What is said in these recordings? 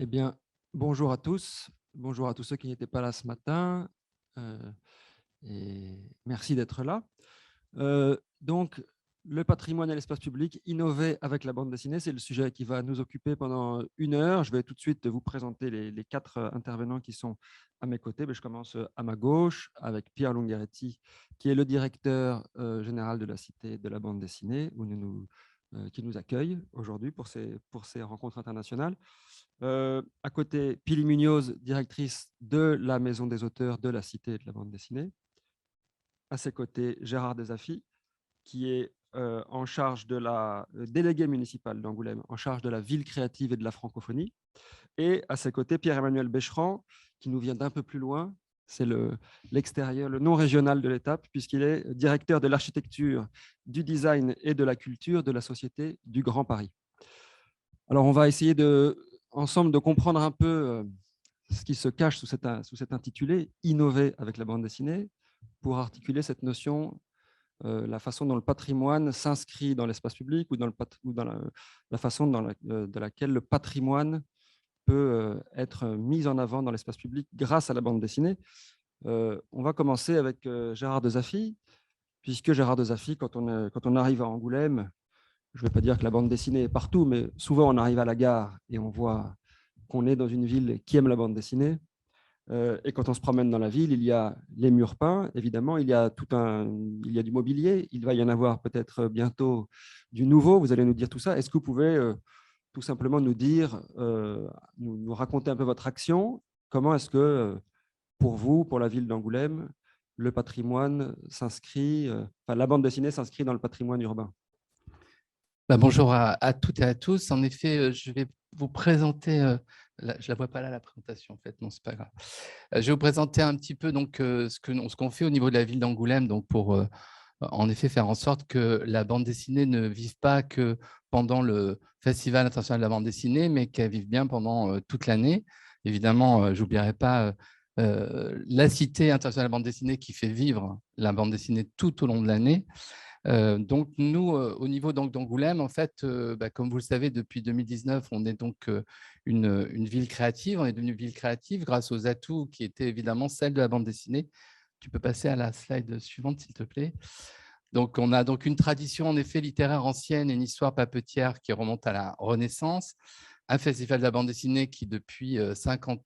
Eh bien, bonjour à tous. Bonjour à tous ceux qui n'étaient pas là ce matin. euh, et merci d'être là. Donc, le patrimoine et l'espace public, innover avec la bande dessinée, c'est le sujet qui va nous occuper pendant 1 heure. Je vais tout de suite vous présenter les quatre intervenants qui sont à mes côtés. Mais je commence à ma gauche avec Pierre Lungheretti, qui est le directeur général de la Cité de la bande dessinée, qui nous accueille aujourd'hui pour ces rencontres internationales. À côté, Pili Munoz, directrice de la Maison des auteurs de la Cité de la bande dessinée. À ses côtés, Gérard Desafis, qui est en charge de la délégué municipal d'Angoulême, en charge de la ville créative et de la francophonie. Et à ses côtés, Pierre-Emmanuel Bécheran, qui nous vient d'un peu plus loin. C'est l'extérieur, le non régional de l'étape, puisqu'il est directeur de l'architecture, du design et de la culture de la Société du Grand Paris. Alors, on va essayer ensemble de comprendre un peu ce qui se cache sous cet intitulé, innover avec la bande dessinée, pour articuler cette notion, la façon dont le patrimoine s'inscrit dans l'espace public ou dans la façon de laquelle le patrimoine peut être mis en avant dans l'espace public grâce à la bande dessinée. On va commencer avec Gérard Desafis, puisque Gérard Desafis, quand on arrive à Angoulême, je ne vais pas dire que la bande dessinée est partout, mais souvent on arrive à la gare et on voit qu'on est dans une ville qui aime la bande dessinée. Et quand on se promène dans la ville, il y a les murs peints, évidemment, il y a du mobilier, il va y en avoir peut-être bientôt du nouveau, vous allez nous dire tout ça. Est-ce que vous pouvez tout simplement nous dire, nous raconter un peu votre action? Comment est-ce que, pour vous, pour la ville d'Angoulême, le patrimoine s'inscrit, enfin la bande dessinée s'inscrit dans le patrimoine urbain? Bonjour à toutes et à tous. En effet, je vais vous présenter, je ne la vois pas là, la présentation, en fait, non, c'est pas grave. Je vais vous présenter un petit peu donc, ce qu'on fait au niveau de la ville d'Angoulême, donc pour en effet faire en sorte que la bande dessinée ne vive pas que pendant le Festival international de la bande dessinée, mais qu'elle vive bien pendant toute l'année. Évidemment, je n'oublierai pas la Cité internationale de la bande dessinée qui fait vivre la bande dessinée tout au long de l'année. Donc, nous, au niveau d'Angoulême, en fait, comme vous le savez, depuis 2019, on est donc une ville créative. On est devenue ville créative grâce aux atouts qui étaient évidemment celles de la bande dessinée. Tu peux passer à la slide suivante, s'il te plaît. Donc, on a donc une tradition, en effet, littéraire ancienne et une histoire papetière qui remonte à la Renaissance. Un festival de la bande dessinée qui, depuis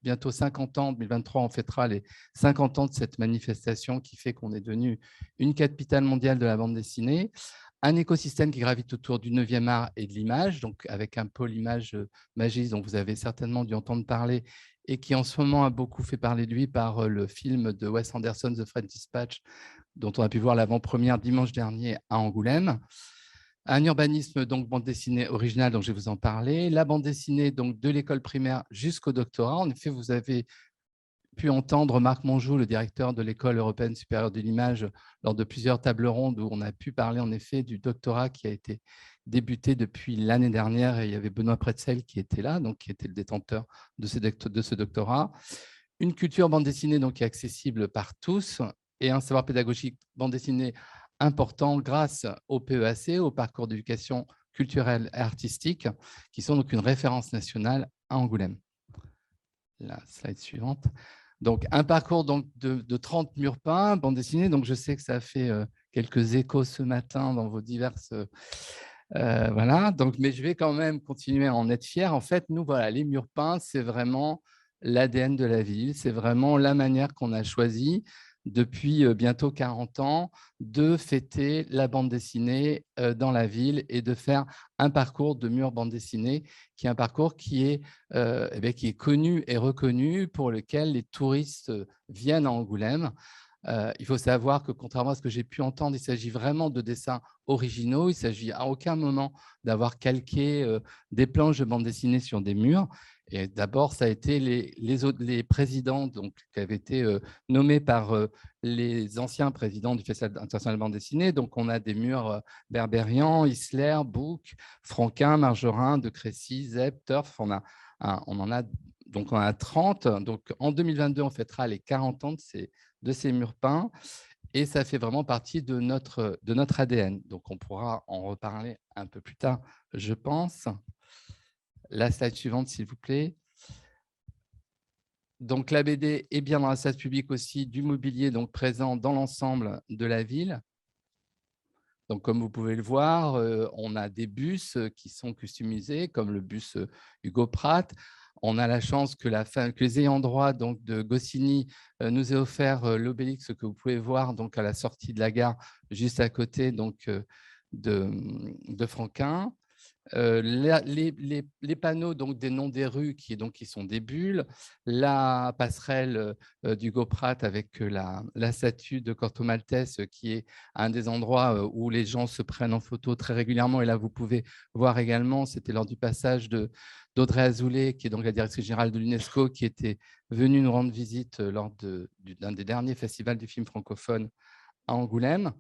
bientôt 50 ans, 2023, on fêtera les 50 ans de cette manifestation qui fait qu'on est devenu une capitale mondiale de la bande dessinée. Un écosystème qui gravite autour du 9e art et de l'image, donc avec un pôle image Magis, dont vous avez certainement dû entendre parler, et qui en ce moment a beaucoup fait parler de lui par le film de Wes Anderson, The French Dispatch, dont on a pu voir l'avant-première dimanche dernier à Angoulême. Un urbanisme, donc bande dessinée originale, dont je vais vous en parler. La bande dessinée, donc de l'école primaire jusqu'au doctorat. En effet, vous avez pu entendre Marc Monjou, le directeur de l'École européenne supérieure de l'image, lors de plusieurs tables rondes où on a pu parler en effet du doctorat qui a été débuté depuis l'année dernière. Et il y avait Benoît Pretzel qui était là, donc qui était le détenteur de ce doctorat. Une culture bande dessinée donc, qui est accessible par tous et un savoir pédagogique bande dessinée important grâce au PEAC, au parcours d'éducation culturelle et artistique, qui sont donc une référence nationale à Angoulême. La slide suivante. Donc, un parcours donc, de 30 murs peints, bande dessinée. Donc, je sais que ça a fait quelques échos ce matin dans vos diverses... voilà. Donc, mais je vais quand même continuer à en être fier. En fait, nous, voilà, les murs peints, c'est vraiment l'ADN de la ville. C'est vraiment la manière qu'on a choisie depuis bientôt 40 ans de fêter la bande dessinée dans la ville et de faire un parcours de murs bande dessinée qui est un parcours qui est connu et reconnu, pour lequel les touristes viennent à Angoulême. Il faut savoir que, contrairement à ce que j'ai pu entendre, il s'agit vraiment de dessins originaux. Il s'agit à aucun moment d'avoir calqué des planches de bande dessinée sur des murs. Et d'abord, ça a été les présidents donc, qui avaient été nommés par les anciens présidents du Festival international de bande dessinée. Donc, on a des murs Berberian, Isler, Bouc, Franquin, Margerin, De Crécy, Zep, Turf. On en a, donc on en a 30. Donc, en 2022, on fêtera les 40 ans de ces murs peints. Et ça fait vraiment partie de notre ADN. Donc, on pourra en reparler un peu plus tard, je pense. La slide suivante, s'il vous plaît. Donc, la BD est bien dans l'espace public aussi, du mobilier donc présent dans l'ensemble de la ville. Donc, comme vous pouvez le voir, on a des bus qui sont customisés, comme le bus Hugo Pratt. On a la chance que les ayants droit donc, de Goscinny nous aient offert l'obélix que vous pouvez voir donc, à la sortie de la gare, juste à côté donc, de Franquin. Les panneaux donc, des noms des rues qui sont des bulles, la passerelle d'Hugo Pratt avec la statue de Corto Maltese qui est un des endroits où les gens se prennent en photo très régulièrement. Et là, vous pouvez voir également, c'était lors du passage d'Audrey Azoulay, qui est donc la directrice générale de l'UNESCO, qui était venue nous rendre visite lors d'un des derniers festivals du film francophone à Angoulême.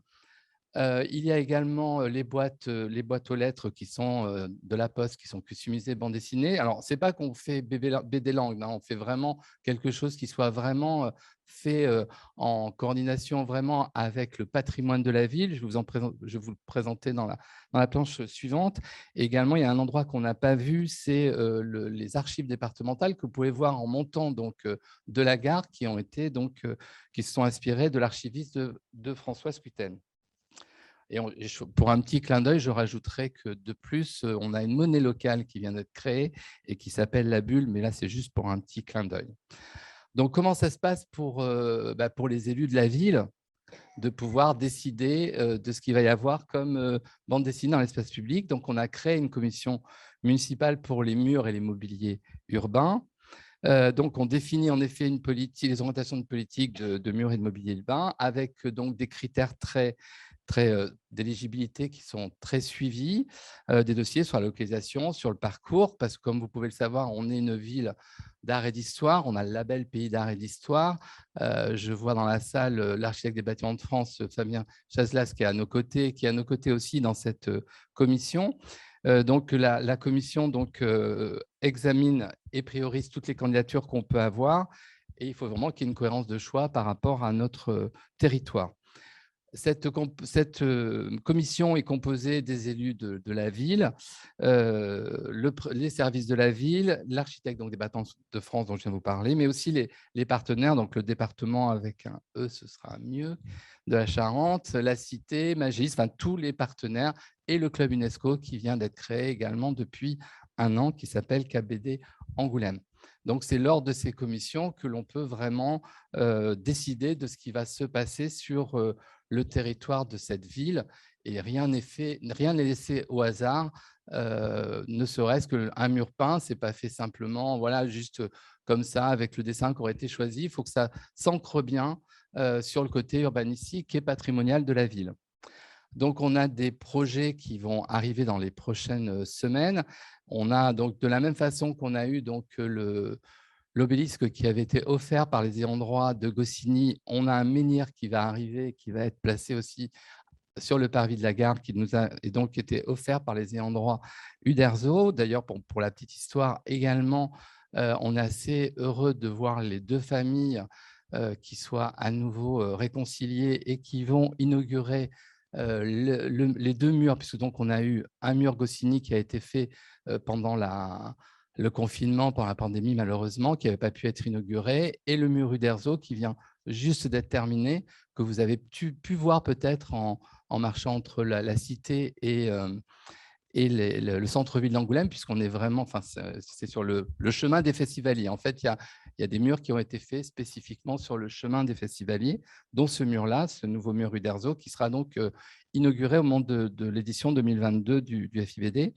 Il y a également les boîtes aux lettres qui sont de la Poste, qui sont customisées bande dessinée. Alors, ce n'est pas qu'on fait BD langue, on fait vraiment quelque chose qui soit vraiment fait en coordination vraiment avec le patrimoine de la ville. Je vais vous le présenter dans la planche suivante. Et également, il y a un endroit qu'on n'a pas vu, c'est les archives départementales que vous pouvez voir en montant donc, de la gare, qui se sont inspirées de l'archiviste de François Scuiten. Et pour un petit clin d'œil, je rajouterais que de plus, on a une monnaie locale qui vient d'être créée et qui s'appelle la Bulle, mais là, c'est juste pour un petit clin d'œil. Donc, comment ça se passe pour les élus de la ville de pouvoir décider de ce qu'il va y avoir comme bande dessinée dans l'espace public? Donc, on a créé une commission municipale pour les murs et les mobiliers urbains. Donc, on définit en effet les orientations de politique de murs et de mobilier urbain avec donc des critères d'éligibilité qui sont très suivis, des dossiers sur la localisation, sur le parcours, parce que comme vous pouvez le savoir, on est une ville d'art et d'histoire, on a le label Pays d'art et d'histoire. Je vois dans la salle l'architecte des bâtiments de France, Fabien Chasselas, qui est à nos côtés aussi dans cette commission. Donc, la commission examine et priorise toutes les candidatures qu'on peut avoir, et il faut vraiment qu'il y ait une cohérence de choix par rapport à notre territoire. Cette commission est composée des élus de la ville, les services de la ville, l'architecte des bâtiments de France dont je viens de vous parler, mais aussi les partenaires, donc le département avec un E, ce sera mieux, de la Charente, la Cité, Magis, enfin tous les partenaires, et le club UNESCO qui vient d'être créé également depuis un an, qui s'appelle KBD Angoulême. Donc, c'est lors de ces commissions que l'on peut vraiment décider de ce qui va se passer sur le territoire de cette ville, et rien n'est laissé au hasard, ne serait-ce qu'un mur peint, ce n'est pas fait simplement voilà, juste comme ça avec le dessin qui aurait été choisi. Il faut que ça s'ancre bien sur le côté urbanistique et patrimonial de la ville. Donc, on a des projets qui vont arriver dans les prochaines semaines. On a donc, de la même façon qu'on a eu donc l'obélisque qui avait été offert par les ayants droit de Goscinny, on a un menhir qui va arriver, qui va être placé aussi sur le parvis de la gare, qui nous a et donc été offert par les ayants droit Uderzo. D'ailleurs, pour la petite histoire également, on est assez heureux de voir les deux familles qui soient à nouveau réconciliées et qui vont inaugurer les deux murs, puisque donc on a eu un mur Goscinny qui a été fait pendant le confinement, pendant la pandémie malheureusement, qui n'avait pas pu être inauguré, et le mur Uderzo qui vient juste d'être terminé, que vous avez pu voir peut-être en marchant entre la cité et le centre-ville d'Angoulême, puisqu'on est vraiment, enfin, c'est sur le chemin des festivaliers. En fait, il y a des murs qui ont été faits spécifiquement sur le chemin des festivaliers, dont ce mur-là, ce nouveau mur Uderzo, qui sera donc inauguré au moment de l'édition 2022 du FIBD.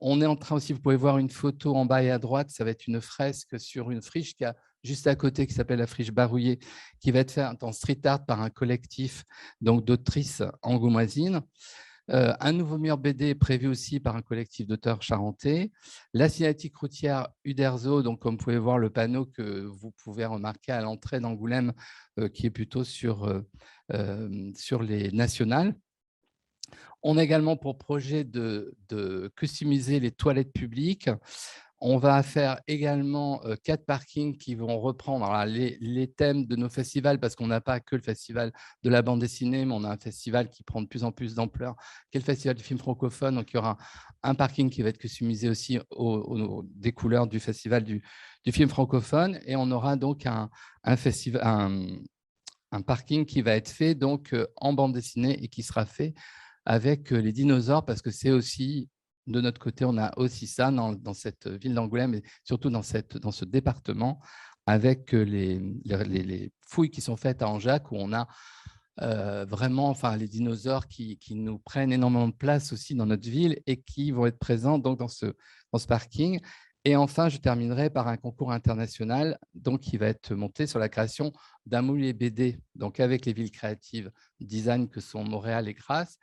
On est en train aussi, vous pouvez voir une photo en bas et à droite, ça va être une fresque sur une friche qui a juste à côté, qui s'appelle la friche Barouillé, qui va être faite en street art par un collectif d'autrices angoumoisines. Un nouveau mur BD est prévu aussi par un collectif d'auteurs charentais. La cinématique routière Uderzo, donc comme vous pouvez voir le panneau que vous pouvez remarquer à l'entrée d'Angoulême, qui est plutôt sur les nationales. On a également pour projet de customiser les toilettes publiques. On va faire également 4 parkings qui vont reprendre alors, les thèmes de nos festivals, parce qu'on n'a pas que le festival de la bande dessinée, mais on a un festival qui prend de plus en plus d'ampleur, qui est le festival du film francophone. Donc, il y aura un parking qui va être customisé aussi des couleurs du festival du film francophone. Et on aura donc un parking qui va être fait donc, en bande dessinée et qui sera fait avec les dinosaures, parce que c'est aussi, de notre côté, on a aussi ça dans cette ville d'Angoulême et surtout dans ce département, avec les fouilles qui sont faites à Angeac, où on a vraiment les dinosaures qui nous prennent énormément de place aussi dans notre ville et qui vont être présents donc, dans ce parking. Et enfin, je terminerai par un concours international donc, qui va être monté sur la création d'un mobilier BD, donc avec les villes créatives design que sont Montréal et Grasse.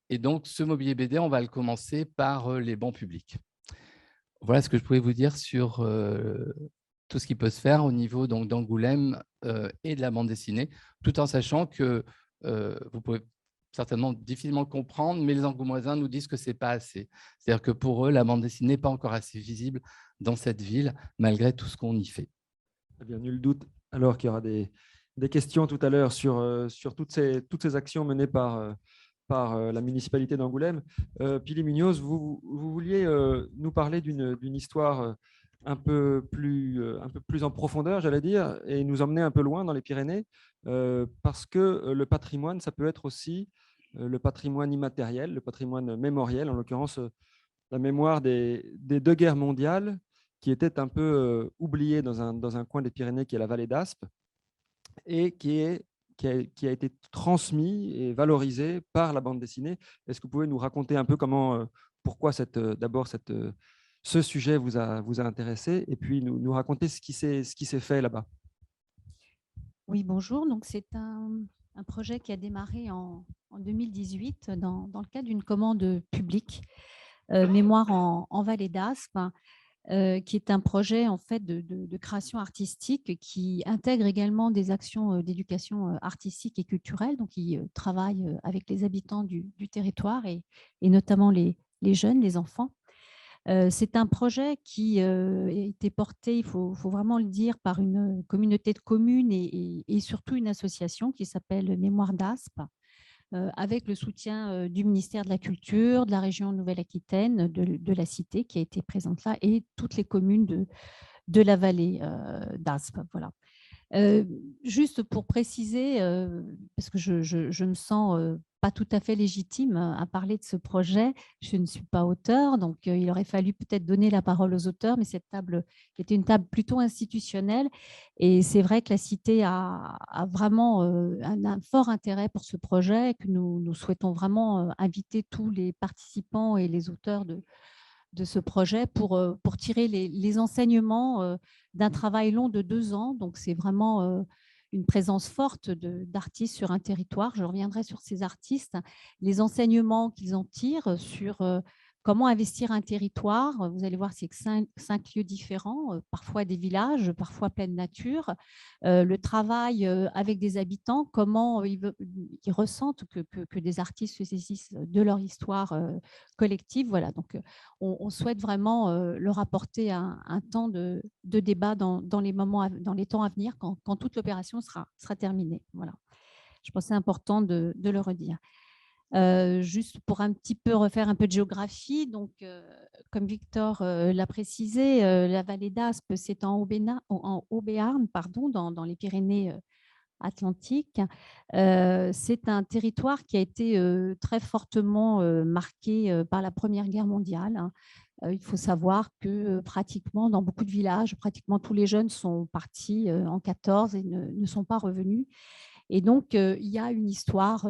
Et donc, ce mobilier BD, on va le commencer par les bancs publics. Voilà ce que je pouvais vous dire sur tout ce qui peut se faire au niveau d'Angoulême et de la bande dessinée, tout en sachant que vous pouvez certainement difficilement le comprendre, mais les Angoumoisins nous disent que ce n'est pas assez. C'est-à-dire que pour eux, la bande dessinée n'est pas encore assez visible dans cette ville, malgré tout ce qu'on y fait. Eh bien, nul doute alors qu'il y aura des questions tout à l'heure sur toutes ces actions menées par la municipalité d'Angoulême. Pili Munoz, vous vouliez nous parler d'une histoire un peu plus en profondeur, j'allais dire, et nous emmener un peu loin dans les Pyrénées, parce que le patrimoine, ça peut être aussi le patrimoine immatériel, le patrimoine mémoriel, en l'occurrence la mémoire des deux guerres mondiales qui étaient un peu oubliées dans un coin des Pyrénées qui est la vallée d'Aspe et qui a été transmis et valorisé par la bande dessinée. Est-ce que vous pouvez nous raconter un peu pourquoi d'abord ce sujet vous a intéressé et puis nous raconter ce qui s'est fait là-bas? Oui, bonjour. Donc, c'est un projet qui a démarré en 2018 dans le cadre d'une commande publique, Mémoire en Vallée d'Aspe, qui est un projet en fait de création artistique qui intègre également des actions d'éducation artistique et culturelle. Donc, il travaille avec les habitants du territoire et notamment les jeunes, les enfants. C'est un projet qui a été porté, il faut vraiment le dire, par une communauté de communes et surtout une association qui s'appelle Mémoire d'Aspe, avec le soutien du ministère de la Culture, de la région Nouvelle-Aquitaine, de la Cité qui a été présente là et toutes les communes de la vallée d'Aspe. Voilà. Juste pour préciser, parce que je me sens pas tout à fait légitime à parler de ce projet, je ne suis pas auteur, donc il aurait fallu peut-être donner la parole aux auteurs, mais cette table était une table plutôt institutionnelle et c'est vrai que la Cité a vraiment un fort intérêt pour ce projet, que nous souhaitons vraiment inviter tous les participants et les auteurs de ce projet pour tirer les enseignements d'un travail long de 2 ans. Donc, c'est vraiment une présence forte d'artistes sur un territoire. Je reviendrai sur ces artistes, les enseignements qu'ils en tirent sur comment investir un territoire. Vous allez voir, c'est 5 lieux différents, parfois des villages, parfois pleine nature. Le travail avec des habitants, comment ils ressentent que des artistes se saisissent de leur histoire collective. Voilà, donc on souhaite vraiment leur apporter un temps de débat dans les temps à venir, quand toute l'opération sera terminée. Voilà. Je pense que c'est important de le redire. Juste pour un petit peu refaire un peu de géographie, donc, comme Victor l'a précisé, la vallée d'Aspe, c'est en Haut-Béarn, dans les Pyrénées Atlantiques. C'est un territoire qui a été très fortement marqué par la Première Guerre mondiale, hein. Il faut savoir que pratiquement dans beaucoup de villages, pratiquement tous les jeunes sont partis en 14 et ne sont pas revenus. Et donc, il y a une histoire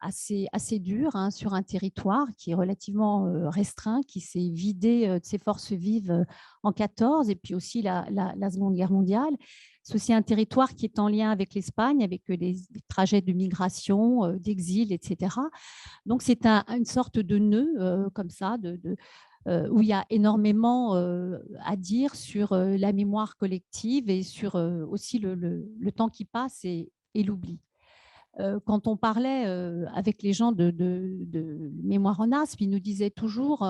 assez dure, hein, sur un territoire qui est relativement restreint, qui s'est vidé de ses forces vives en 14 et puis aussi la Seconde Guerre mondiale. C'est aussi un territoire qui est en lien avec l'Espagne, avec des trajets de migration, d'exil, etc. Donc, c'est une sorte de nœud comme ça, où il y a énormément à dire sur la mémoire collective et sur aussi le temps qui passe et l'oubli. Quand on parlait avec les gens de Mémoire en Aspe, ils nous disaient toujours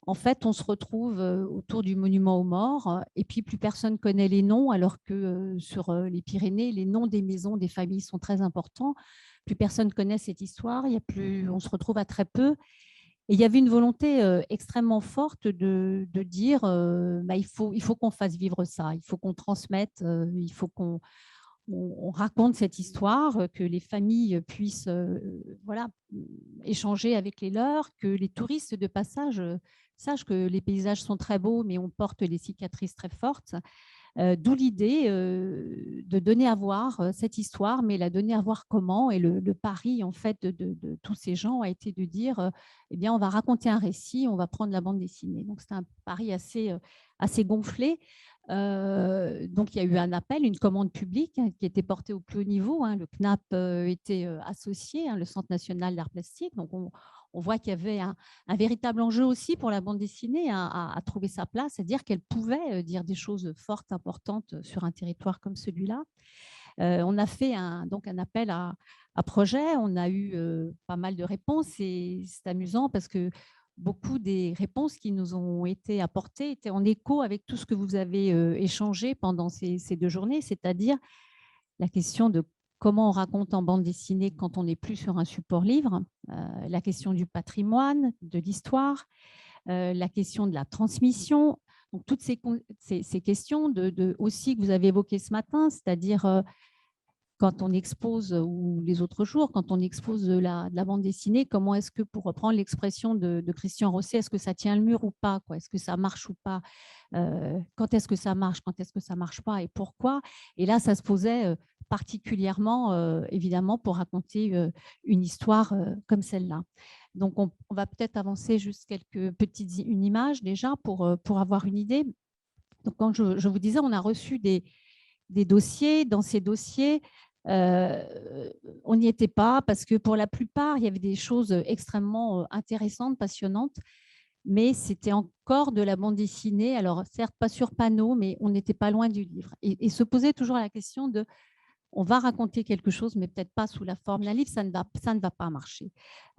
En fait, on se retrouve autour du monument aux morts et puis plus personne connaît les noms, alors que sur les Pyrénées, les noms des maisons, des familles sont très importants. Plus personne connaît cette histoire, on se retrouve à très peu. Et il y avait une volonté extrêmement forte de dire bah, il faut qu'on fasse vivre ça, il faut qu'on transmette, il faut qu'on on raconte cette histoire, que les familles puissent voilà, échanger avec les leurs, que les touristes de passage sachent que les paysages sont très beaux, mais on porte des cicatrices très fortes. D'où l'idée de donner à voir cette histoire, mais la donner à voir comment. Et le pari en fait de tous ces gens a été de dire, eh bien, on va raconter un récit, on va prendre la bande dessinée. Donc c'est un pari assez gonflé. Donc il y a eu un appel, une commande publique qui était portée au plus haut niveau. Le CNAP était associé, le Centre national d'art plastique. Donc on voit qu'il y avait un véritable enjeu aussi pour la bande dessinée à trouver sa place, c'est-à-dire qu'elle pouvait dire des choses fortes, importantes sur un territoire comme celui-là. On a fait donc un appel à projet, on a eu pas mal de réponses et c'est amusant parce que beaucoup des réponses qui nous ont été apportées étaient en écho avec tout ce que vous avez échangé pendant ces 2 journées, c'est-à-dire la question de comment on raconte en bande dessinée quand on n'est plus sur un support livre, la question du patrimoine, de l'histoire, la question de la transmission. Donc, toutes ces questions aussi que vous avez évoquées ce matin, c'est-à-dire quand on expose, ou les autres jours, quand on expose de la bande dessinée, comment est-ce que, pour reprendre l'expression de Christian Rosset, est-ce que ça tient le mur ou pas, quoi? Est-ce que ça marche ou pas? Quand est-ce que ça marche? Quand est-ce que ça ne marche pas? Et pourquoi? Et là, ça se posait particulièrement, évidemment, pour raconter une histoire comme celle-là. Donc, on va peut-être avancer juste une image déjà pour avoir une idée. Donc, quand je vous disais, on a reçu des dossiers. Dans ces dossiers, on n'y était pas parce que pour la plupart, il y avait des choses extrêmement intéressantes, passionnantes, mais c'était encore de la bande dessinée. Alors, certes, pas sur panneau, mais on n'était pas loin du livre. Et se posait toujours la question de on va raconter quelque chose, mais peut-être pas sous la forme d'un livre, ça ne va pas marcher.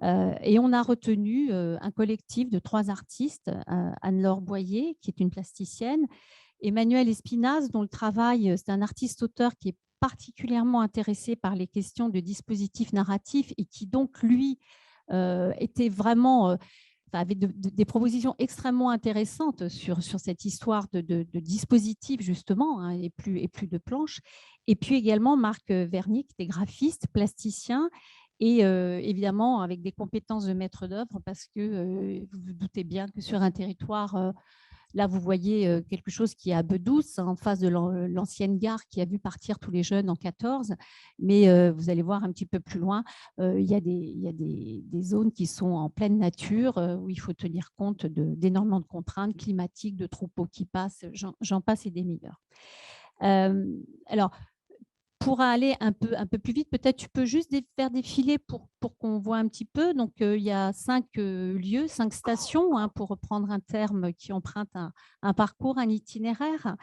Et on a retenu un collectif de 3 artistes, Anne-Laure Boyer, qui est une plasticienne, Emmanuel Espinasse, dont le travail, c'est un artiste-auteur qui est particulièrement intéressé par les questions de dispositifs narratifs et qui donc, lui, était vraiment avait des propositions extrêmement intéressantes sur cette histoire de dispositifs, justement, et plus de planches. Et puis également Marc Vernier, qui était graphiste, plasticien, et évidemment avec des compétences de maître d'œuvre, parce que vous vous doutez bien que sur un territoire, là vous voyez quelque chose qui est à Bedouce, en face de l'ancienne gare qui a vu partir tous les jeunes en 14, mais vous allez voir un petit peu plus loin, il y a des zones qui sont en pleine nature, où il faut tenir compte d'énormément de contraintes climatiques, de troupeaux qui passent, j'en passe et des meilleurs. Alors, pour aller un peu plus vite, peut-être tu peux juste faire défiler pour qu'on voit un petit peu. Donc, il y a 5 lieux, 5 stations, pour reprendre un terme qui emprunte un parcours, un itinéraire,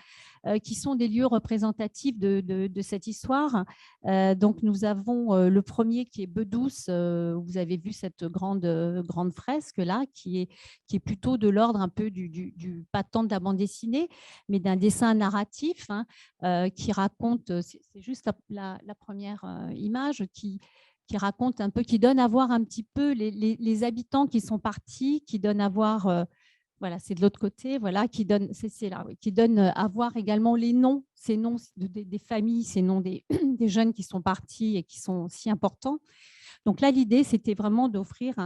qui sont des lieux représentatifs de cette histoire. Donc, nous avons le premier qui est Bedouce, où vous avez vu cette grande fresque-là, qui est plutôt de l'ordre un peu du pas tant de la bande dessinée, mais d'un dessin narratif, qui raconte, c'est juste la première image, qui raconte un peu, qui donne à voir un petit peu les habitants qui sont partis, qui donne à voir, voilà, c'est de l'autre côté, voilà, qui donne, c'est là, oui, qui donne à voir également les noms, ces noms des familles, ces noms des jeunes qui sont partis et qui sont si importants. Donc là, l'idée, c'était vraiment d'offrir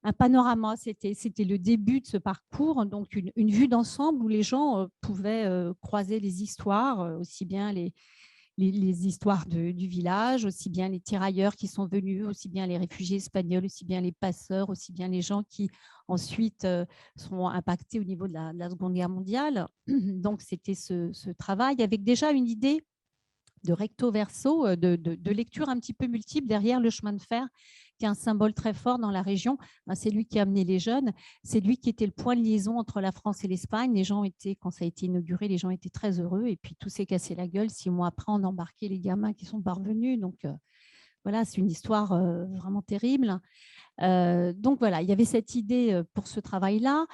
un panorama. C'était le début de ce parcours, donc une vue d'ensemble où les gens pouvaient croiser les histoires, aussi bien les histoires du village, aussi bien les tirailleurs qui sont venus, aussi bien les réfugiés espagnols, aussi bien les passeurs, aussi bien les gens qui ensuite seront impactés au niveau de la Seconde Guerre mondiale. Donc c'était ce travail avec déjà une idée de recto verso, de lecture un petit peu multiple derrière le chemin de fer, qui est un symbole très fort dans la région. C'est lui qui a amené les jeunes, c'est lui qui était le point de liaison entre la France et l'Espagne. Les gens étaient, quand ça a été inauguré, les gens étaient très heureux, et puis tout s'est cassé la gueule. 6 mois après, on a embarqué les gamins qui sont parvenus. Donc voilà, c'est une histoire vraiment terrible. Donc voilà, il y avait cette idée pour ce travail-là.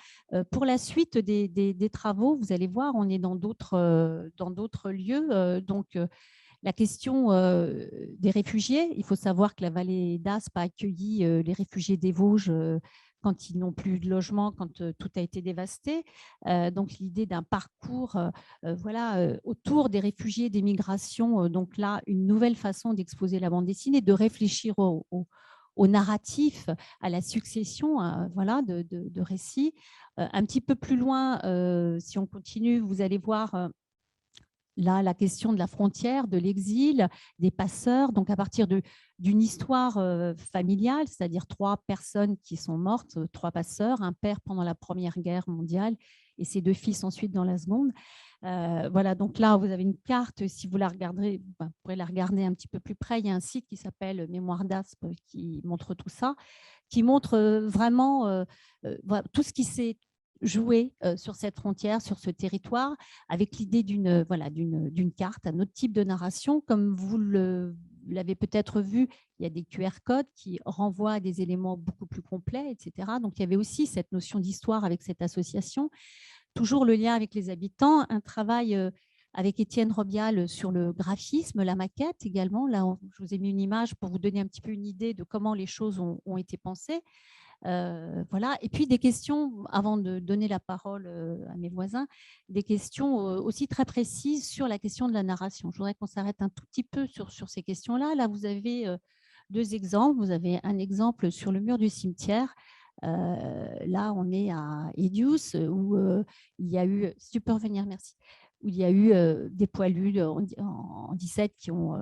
Pour la suite des travaux, vous allez voir, on est dans d'autres lieux. La question des réfugiés, il faut savoir que la vallée d'Aspe a accueilli les réfugiés des Vosges quand ils n'ont plus de logement, quand tout a été dévasté. Donc l'idée d'un parcours autour des réfugiés, des migrations, donc là, une nouvelle façon d'exposer la bande dessinée, de réfléchir au narratif, à la succession de récits. Un petit peu plus loin, si on continue, vous allez voir là, la question de la frontière, de l'exil, des passeurs, donc à partir d'une histoire familiale, c'est-à-dire 3 personnes qui sont mortes, 3 passeurs, un père pendant la Première Guerre mondiale et ses 2 fils ensuite dans la Seconde. Voilà, donc là, vous avez une carte, si vous la regarderez, vous pourrez la regarder un petit peu plus près. Il y a un site qui s'appelle Mémoire d'Aspe qui montre tout ça, qui montre vraiment tout ce qui s'est joué sur cette frontière, sur ce territoire, avec l'idée d'une carte, un autre type de narration. Comme vous l'avez peut-être vu, il y a des QR codes qui renvoient à des éléments beaucoup plus complets, etc. Donc, il y avait aussi cette notion d'histoire avec cette association. Toujours le lien avec les habitants, un travail avec Étienne Robial sur le graphisme, la maquette également. Là, je vous ai mis une image pour vous donner un petit peu une idée de comment les choses ont été pensées. Voilà. Et puis des questions, avant de donner la parole à mes voisins, des questions aussi très précises sur la question de la narration. Je voudrais qu'on s'arrête un tout petit peu sur ces questions-là. Là, vous avez 2 exemples. Vous avez un exemple sur le mur du cimetière. Là, on est à Edius, où il y a eu, si tu peux revenir, merci, où il y a eu des poilus en 17 qui ont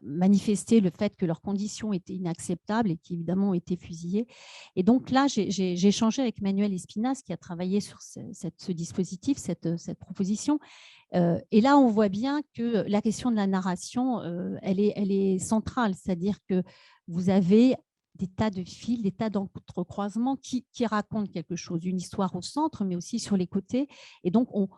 manifester le fait que leurs conditions étaient inacceptables et qui évidemment ont été fusillés. Et donc là, j'ai échangé avec Manuel Espinas qui a travaillé sur ce dispositif, cette proposition. Et là, on voit bien que la question de la narration, elle est centrale, c'est-à-dire que vous avez des tas de fils, des tas d'entrecroisements qui racontent quelque chose, une histoire au centre, mais aussi sur les côtés. Et donc, on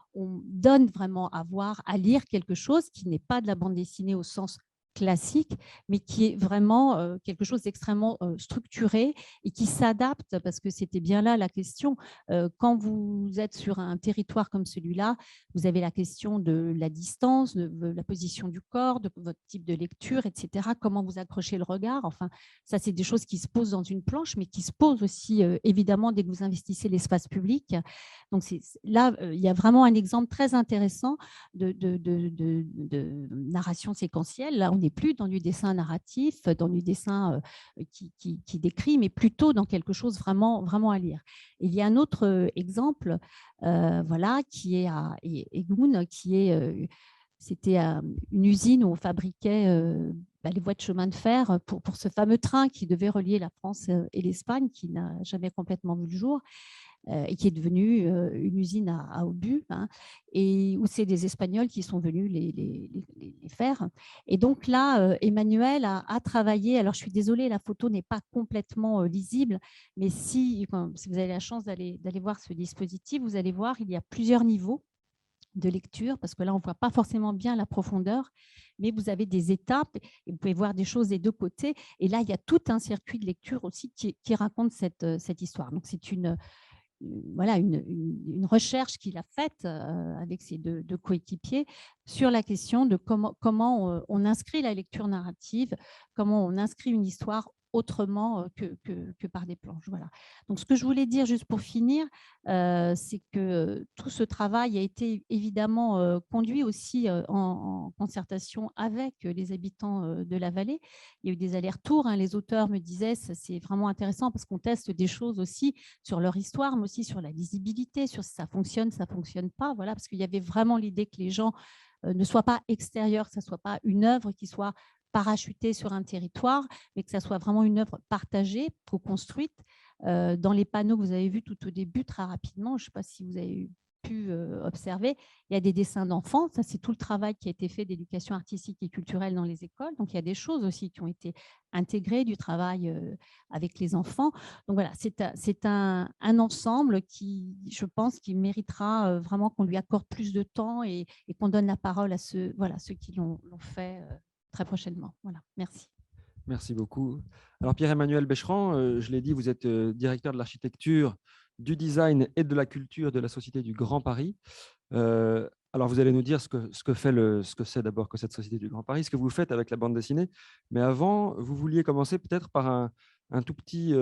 donne vraiment à voir, à lire quelque chose qui n'est pas de la bande dessinée au sens classique, mais qui est vraiment quelque chose d'extrêmement structuré et qui s'adapte, parce que c'était bien là la question. Quand vous êtes sur un territoire comme celui-là, vous avez la question de la distance, de la position du corps, de votre type de lecture, etc. Comment vous accrochez le regard. Enfin, ça, c'est des choses qui se posent dans une planche, mais qui se posent aussi, évidemment, dès que vous investissez l'espace public. Donc, là, il y a vraiment un exemple très intéressant de narration séquentielle. Là, on n'est plus dans du dessin narratif, dans du dessin qui décrit, mais plutôt dans quelque chose vraiment, vraiment à lire. Et il y a un autre exemple qui est à Egoun, c'était une usine où on fabriquait les voies de chemin de fer pour ce fameux train qui devait relier la France et l'Espagne, qui n'a jamais complètement vu le jour. Et qui est devenue une usine à obus, et où c'est des Espagnols qui sont venus les faire. Et donc là, Emmanuel a travaillé, alors je suis désolée, la photo n'est pas complètement lisible, mais si vous avez la chance d'aller voir ce dispositif, vous allez voir, il y a plusieurs niveaux de lecture, parce que là, on ne voit pas forcément bien la profondeur, mais vous avez des étapes et vous pouvez voir des choses des 2 côtés. Et là, il y a tout un circuit de lecture aussi qui raconte cette histoire. Donc, c'est une recherche qu'il a faite avec ses deux coéquipiers sur la question de comment on inscrit la lecture narrative, comment on inscrit une histoire autrement que par des planches. Voilà. Donc, ce que je voulais dire, juste pour finir, c'est que tout ce travail a été évidemment conduit aussi en concertation avec les habitants de la vallée. Il y a eu des allers-retours. Les auteurs me disaient, c'est vraiment intéressant parce qu'on teste des choses aussi sur leur histoire, mais aussi sur la lisibilité, sur si ça fonctionne pas. Voilà, parce qu'il y avait vraiment l'idée que les gens ne soient pas extérieurs, que ça ne soit pas une œuvre qui soit parachutée sur un territoire, mais que ça soit vraiment une œuvre partagée, co-construite. Dans les panneaux que vous avez vus tout au début, très rapidement, je ne sais pas si vous avez pu observer, il y a des dessins d'enfants. Ça, c'est tout le travail qui a été fait d'éducation artistique et culturelle dans les écoles. Donc, il y a des choses aussi qui ont été intégrées, du travail avec les enfants. Donc, voilà, c'est un ensemble qui, je pense, qui méritera vraiment qu'on lui accorde plus de temps et qu'on donne la parole à ceux qui l'ont fait très prochainement. Voilà, merci. Merci beaucoup. Alors Pierre-Emmanuel Becheran, je l'ai dit, vous êtes directeur de l'architecture, du design et de la culture de la Société du Grand Paris. Alors vous allez nous dire ce que c'est d'abord que cette Société du Grand Paris, ce que vous faites avec la bande dessinée. Mais avant, vous vouliez commencer peut-être par un tout petit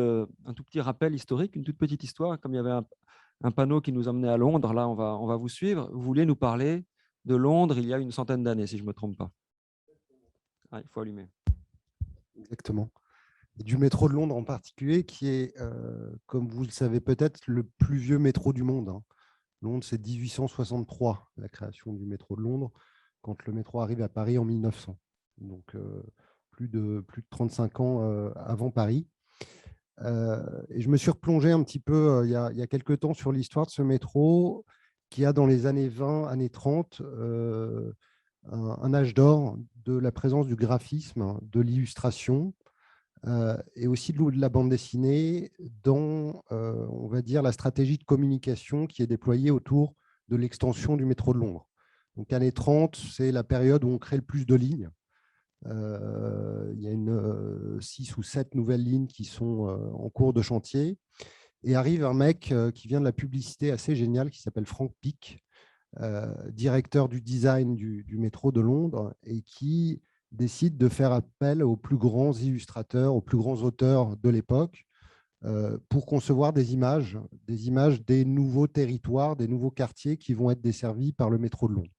rappel historique, une toute petite histoire, comme il y avait un panneau qui nous emmenait à Londres. Là, on va vous suivre. Vous vouliez nous parler de Londres il y a une centaine d'années, si je ne me trompe pas. Ah, il faut allumer. Exactement. Et du métro de Londres en particulier, qui est, comme vous le savez peut-être, le plus vieux métro du monde. Londres, c'est 1863, la création du métro de Londres, quand le métro arrive à Paris en 1900. Donc, plus de 35 ans avant Paris. Et je me suis replongé un petit peu il y a quelques temps sur l'histoire de ce métro qui a dans les années 20, années 30, un âge d'or de la présence du graphisme, de l'illustration et aussi de la bande dessinée dans, on va dire, la stratégie de communication qui est déployée autour de l'extension du métro de Londres. Donc, années 30, c'est la période où on crée le plus de lignes. Il y a 6 ou 7 nouvelles lignes qui sont en cours de chantier. Et arrive un mec qui vient de la publicité assez génial qui s'appelle Frank Pick, directeur du design du métro de Londres, et qui décide de faire appel aux plus grands illustrateurs, aux plus grands auteurs de l'époque pour concevoir des images des nouveaux territoires, des nouveaux quartiers qui vont être desservis par le métro de Londres.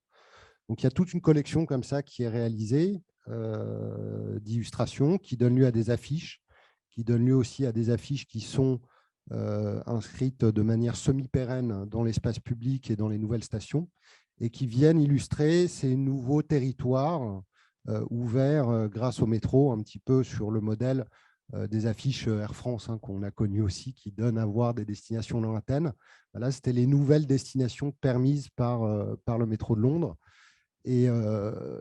Donc, il y a toute une collection comme ça qui est réalisée d'illustrations qui donne lieu à des affiches, qui donne lieu aussi à des affiches qui sont inscrites de manière semi-pérenne dans l'espace public et dans les nouvelles stations et qui viennent illustrer ces nouveaux territoires ouverts grâce au métro, un petit peu sur le modèle des affiches Air France qu'on a connues aussi, qui donnent à voir des destinations lointaines. Là, c'était les nouvelles destinations permises par le métro de Londres. Et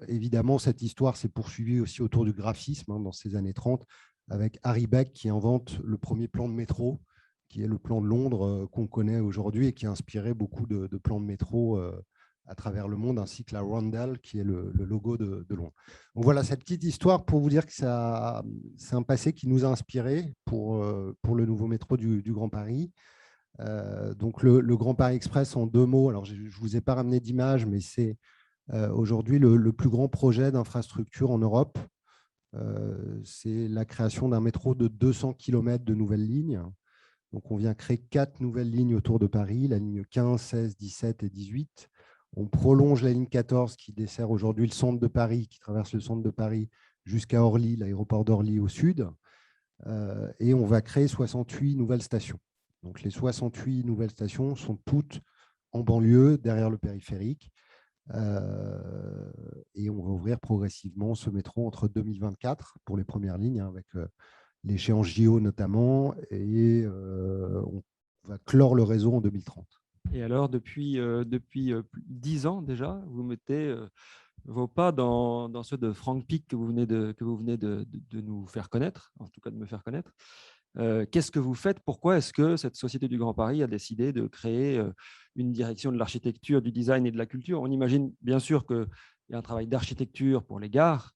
évidemment, cette histoire s'est poursuivie aussi autour du graphisme dans ces années 30, avec Harry Beck qui invente le premier plan de métro, qui est le plan de Londres qu'on connaît aujourd'hui et qui a inspiré beaucoup de plans de métro à travers le monde, ainsi que la Rondelle, qui est le logo de Londres. Donc voilà, cette petite histoire pour vous dire que c'est un passé qui nous a inspirés pour le nouveau métro du Grand Paris. Donc le Grand Paris Express, en 2 mots, alors je ne vous ai pas ramené d'image, mais c'est aujourd'hui le plus grand projet d'infrastructure en Europe. C'est la création d'un métro de 200 km de nouvelles lignes. Donc, on vient créer 4 nouvelles lignes autour de Paris, la ligne 15, 16, 17 et 18. On prolonge la ligne 14 qui dessert aujourd'hui le centre de Paris, qui traverse le centre de Paris jusqu'à Orly, l'aéroport d'Orly au sud. Et on va créer 68 nouvelles stations. Donc, les 68 nouvelles stations sont toutes en banlieue, derrière le périphérique. Et on va ouvrir progressivement ce métro entre 2024 pour les premières lignes, avec l'échéance JO notamment, et on va clore le réseau en 2030. Et alors, depuis 10 ans déjà, vous mettez vos pas dans ceux de Frank Pick que vous venez de nous faire connaître, en tout cas de me faire connaître. Qu'est-ce que vous faites? Pourquoi est-ce que cette Société du Grand Paris a décidé de créer une direction de l'architecture, du design et de la culture? On imagine bien sûr qu'il y a un travail d'architecture pour les gares,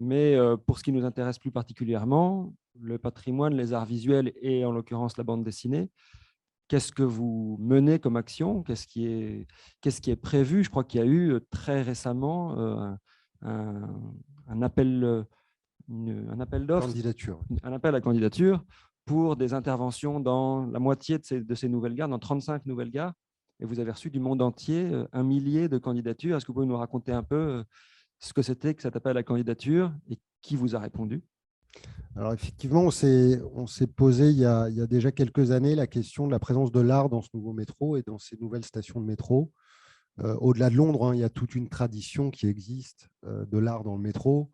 mais pour ce qui nous intéresse plus particulièrement, le patrimoine, les arts visuels et en l'occurrence la bande dessinée, qu'est-ce que vous menez comme action? Qu'est-ce qui est prévu? Je crois qu'il y a eu très récemment un appel d'offres, un appel à candidature pour des interventions dans la moitié de ces nouvelles gares, dans 35 nouvelles gares. Et vous avez reçu du monde entier 1 millier de candidatures. Est-ce que vous pouvez nous raconter un peu ce que c'était que cet appel à candidature et qui vous a répondu? Alors effectivement, on s'est posé il y a déjà quelques années la question de la présence de l'art dans ce nouveau métro et dans ces nouvelles stations de métro. Au-delà de Londres, il y a toute une tradition qui existe de l'art dans le métro.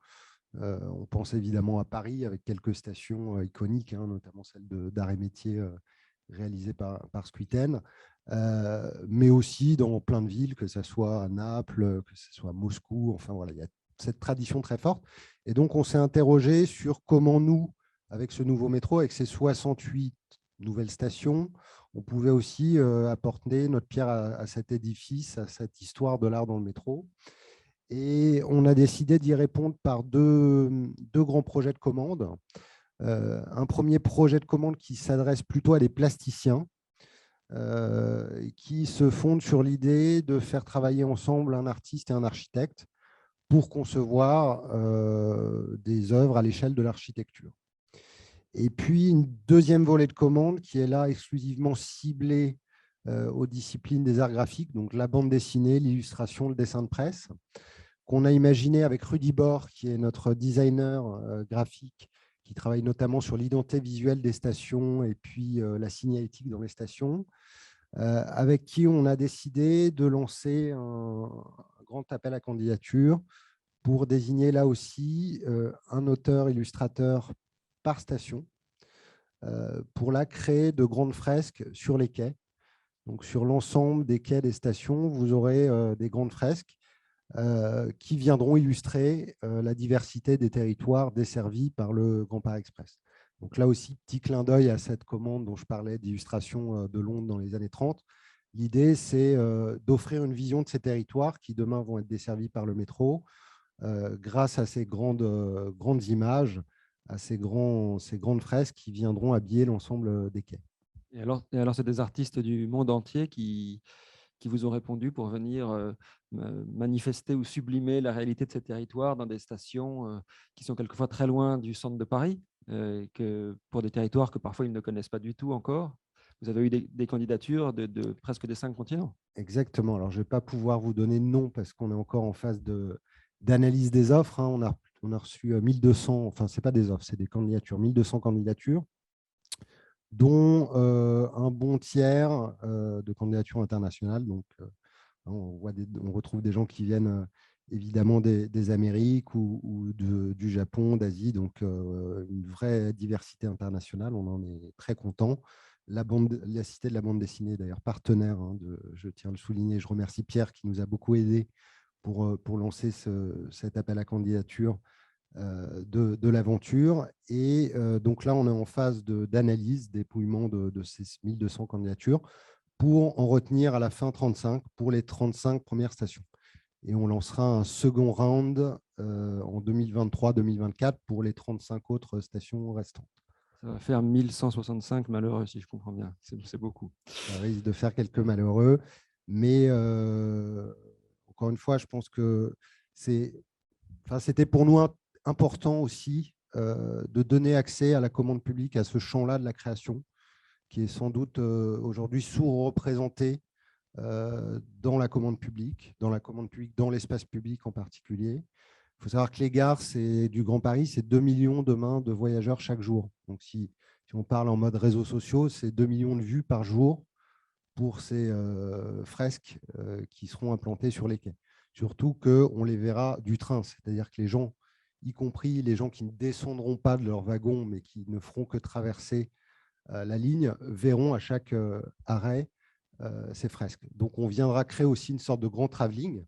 On pense évidemment à Paris avec quelques stations iconiques, notamment celle d'Art et Métiers réalisée par Squitten, mais aussi dans plein de villes, que ce soit à Naples, que ce soit à Moscou. Enfin voilà, il y a cette tradition très forte. Et donc, on s'est interrogé sur comment nous, avec ce nouveau métro, avec ces 68 nouvelles stations, on pouvait aussi apporter notre pierre à cet édifice, à cette histoire de l'art dans le métro. Et on a décidé d'y répondre par deux grands projets de commande. Un premier projet de commande qui s'adresse plutôt à des plasticiens, qui se fonde sur l'idée de faire travailler ensemble un artiste et un architecte pour concevoir des œuvres à l'échelle de l'architecture. Et puis, une deuxième volet de commande qui est là exclusivement ciblée aux disciplines des arts graphiques, donc la bande dessinée, l'illustration, le dessin de presse, qu'on a imaginé avec Rudy Bor, qui est notre designer graphique, qui travaille notamment sur l'identité visuelle des stations et puis la signalétique dans les stations, avec qui on a décidé de lancer un grand appel à candidature pour désigner là aussi un auteur-illustrateur par station, pour là créer de grandes fresques sur les quais. Donc sur l'ensemble des quais des stations, vous aurez des grandes fresques qui viendront illustrer la diversité des territoires desservis par le Grand Paris Express. Donc là aussi, petit clin d'œil à cette commande dont je parlais d'illustration de Londres dans les années 30. L'idée, c'est d'offrir une vision de ces territoires qui demain vont être desservis par le métro grâce à ces grandes images, à ces grandes fresques qui viendront habiller l'ensemble des quais. Et alors c'est des artistes du monde entier qui vous ont répondu pour venir manifester ou sublimer la réalité de ces territoires dans des stations qui sont quelquefois très loin du centre de Paris, que pour des territoires que parfois ils ne connaissent pas du tout encore. Vous avez eu des candidatures de presque des 5 continents. Exactement. Alors, je ne vais pas pouvoir vous donner de nom parce qu'on est encore en phase d'analyse des offres. On a reçu 1200, enfin, ce n'est pas des offres, c'est des candidatures, 1200 candidatures, dont un bon tiers de candidatures internationales. Donc, on retrouve des gens qui viennent évidemment des Amériques ou du Japon, d'Asie, donc une vraie diversité internationale. On en est très content. La Cité de la bande dessinée, d'ailleurs, partenaire, je tiens à le souligner. Je remercie Pierre qui nous a beaucoup aidé pour lancer cet appel à candidature de l'aventure. Et donc là, on est en phase d'analyse, dépouillement de ces 1200 candidatures pour en retenir à la fin 35 pour les 35 premières stations. Et on lancera un second round en 2023-2024 pour les 35 autres stations restantes. Ça va faire 1165 malheureux, si je comprends bien. C'est beaucoup. Ça risque de faire quelques malheureux. Mais encore une fois, je pense que c'était pour nous important aussi de donner accès à la commande publique, à ce champ-là de la création, qui est sans doute aujourd'hui sous-représenté dans la commande publique, dans l'espace public en particulier. Il faut savoir que les gares du Grand Paris, c'est 2 millions demain de voyageurs chaque jour. Donc, si on parle en mode réseaux sociaux, c'est 2 millions de vues par jour pour ces fresques qui seront implantées sur les quais. Surtout qu'on les verra du train, c'est-à-dire que les gens, y compris les gens qui ne descendront pas de leur wagon, mais qui ne feront que traverser la ligne, verront à chaque arrêt ces fresques. Donc, on viendra créer aussi une sorte de grand travelling.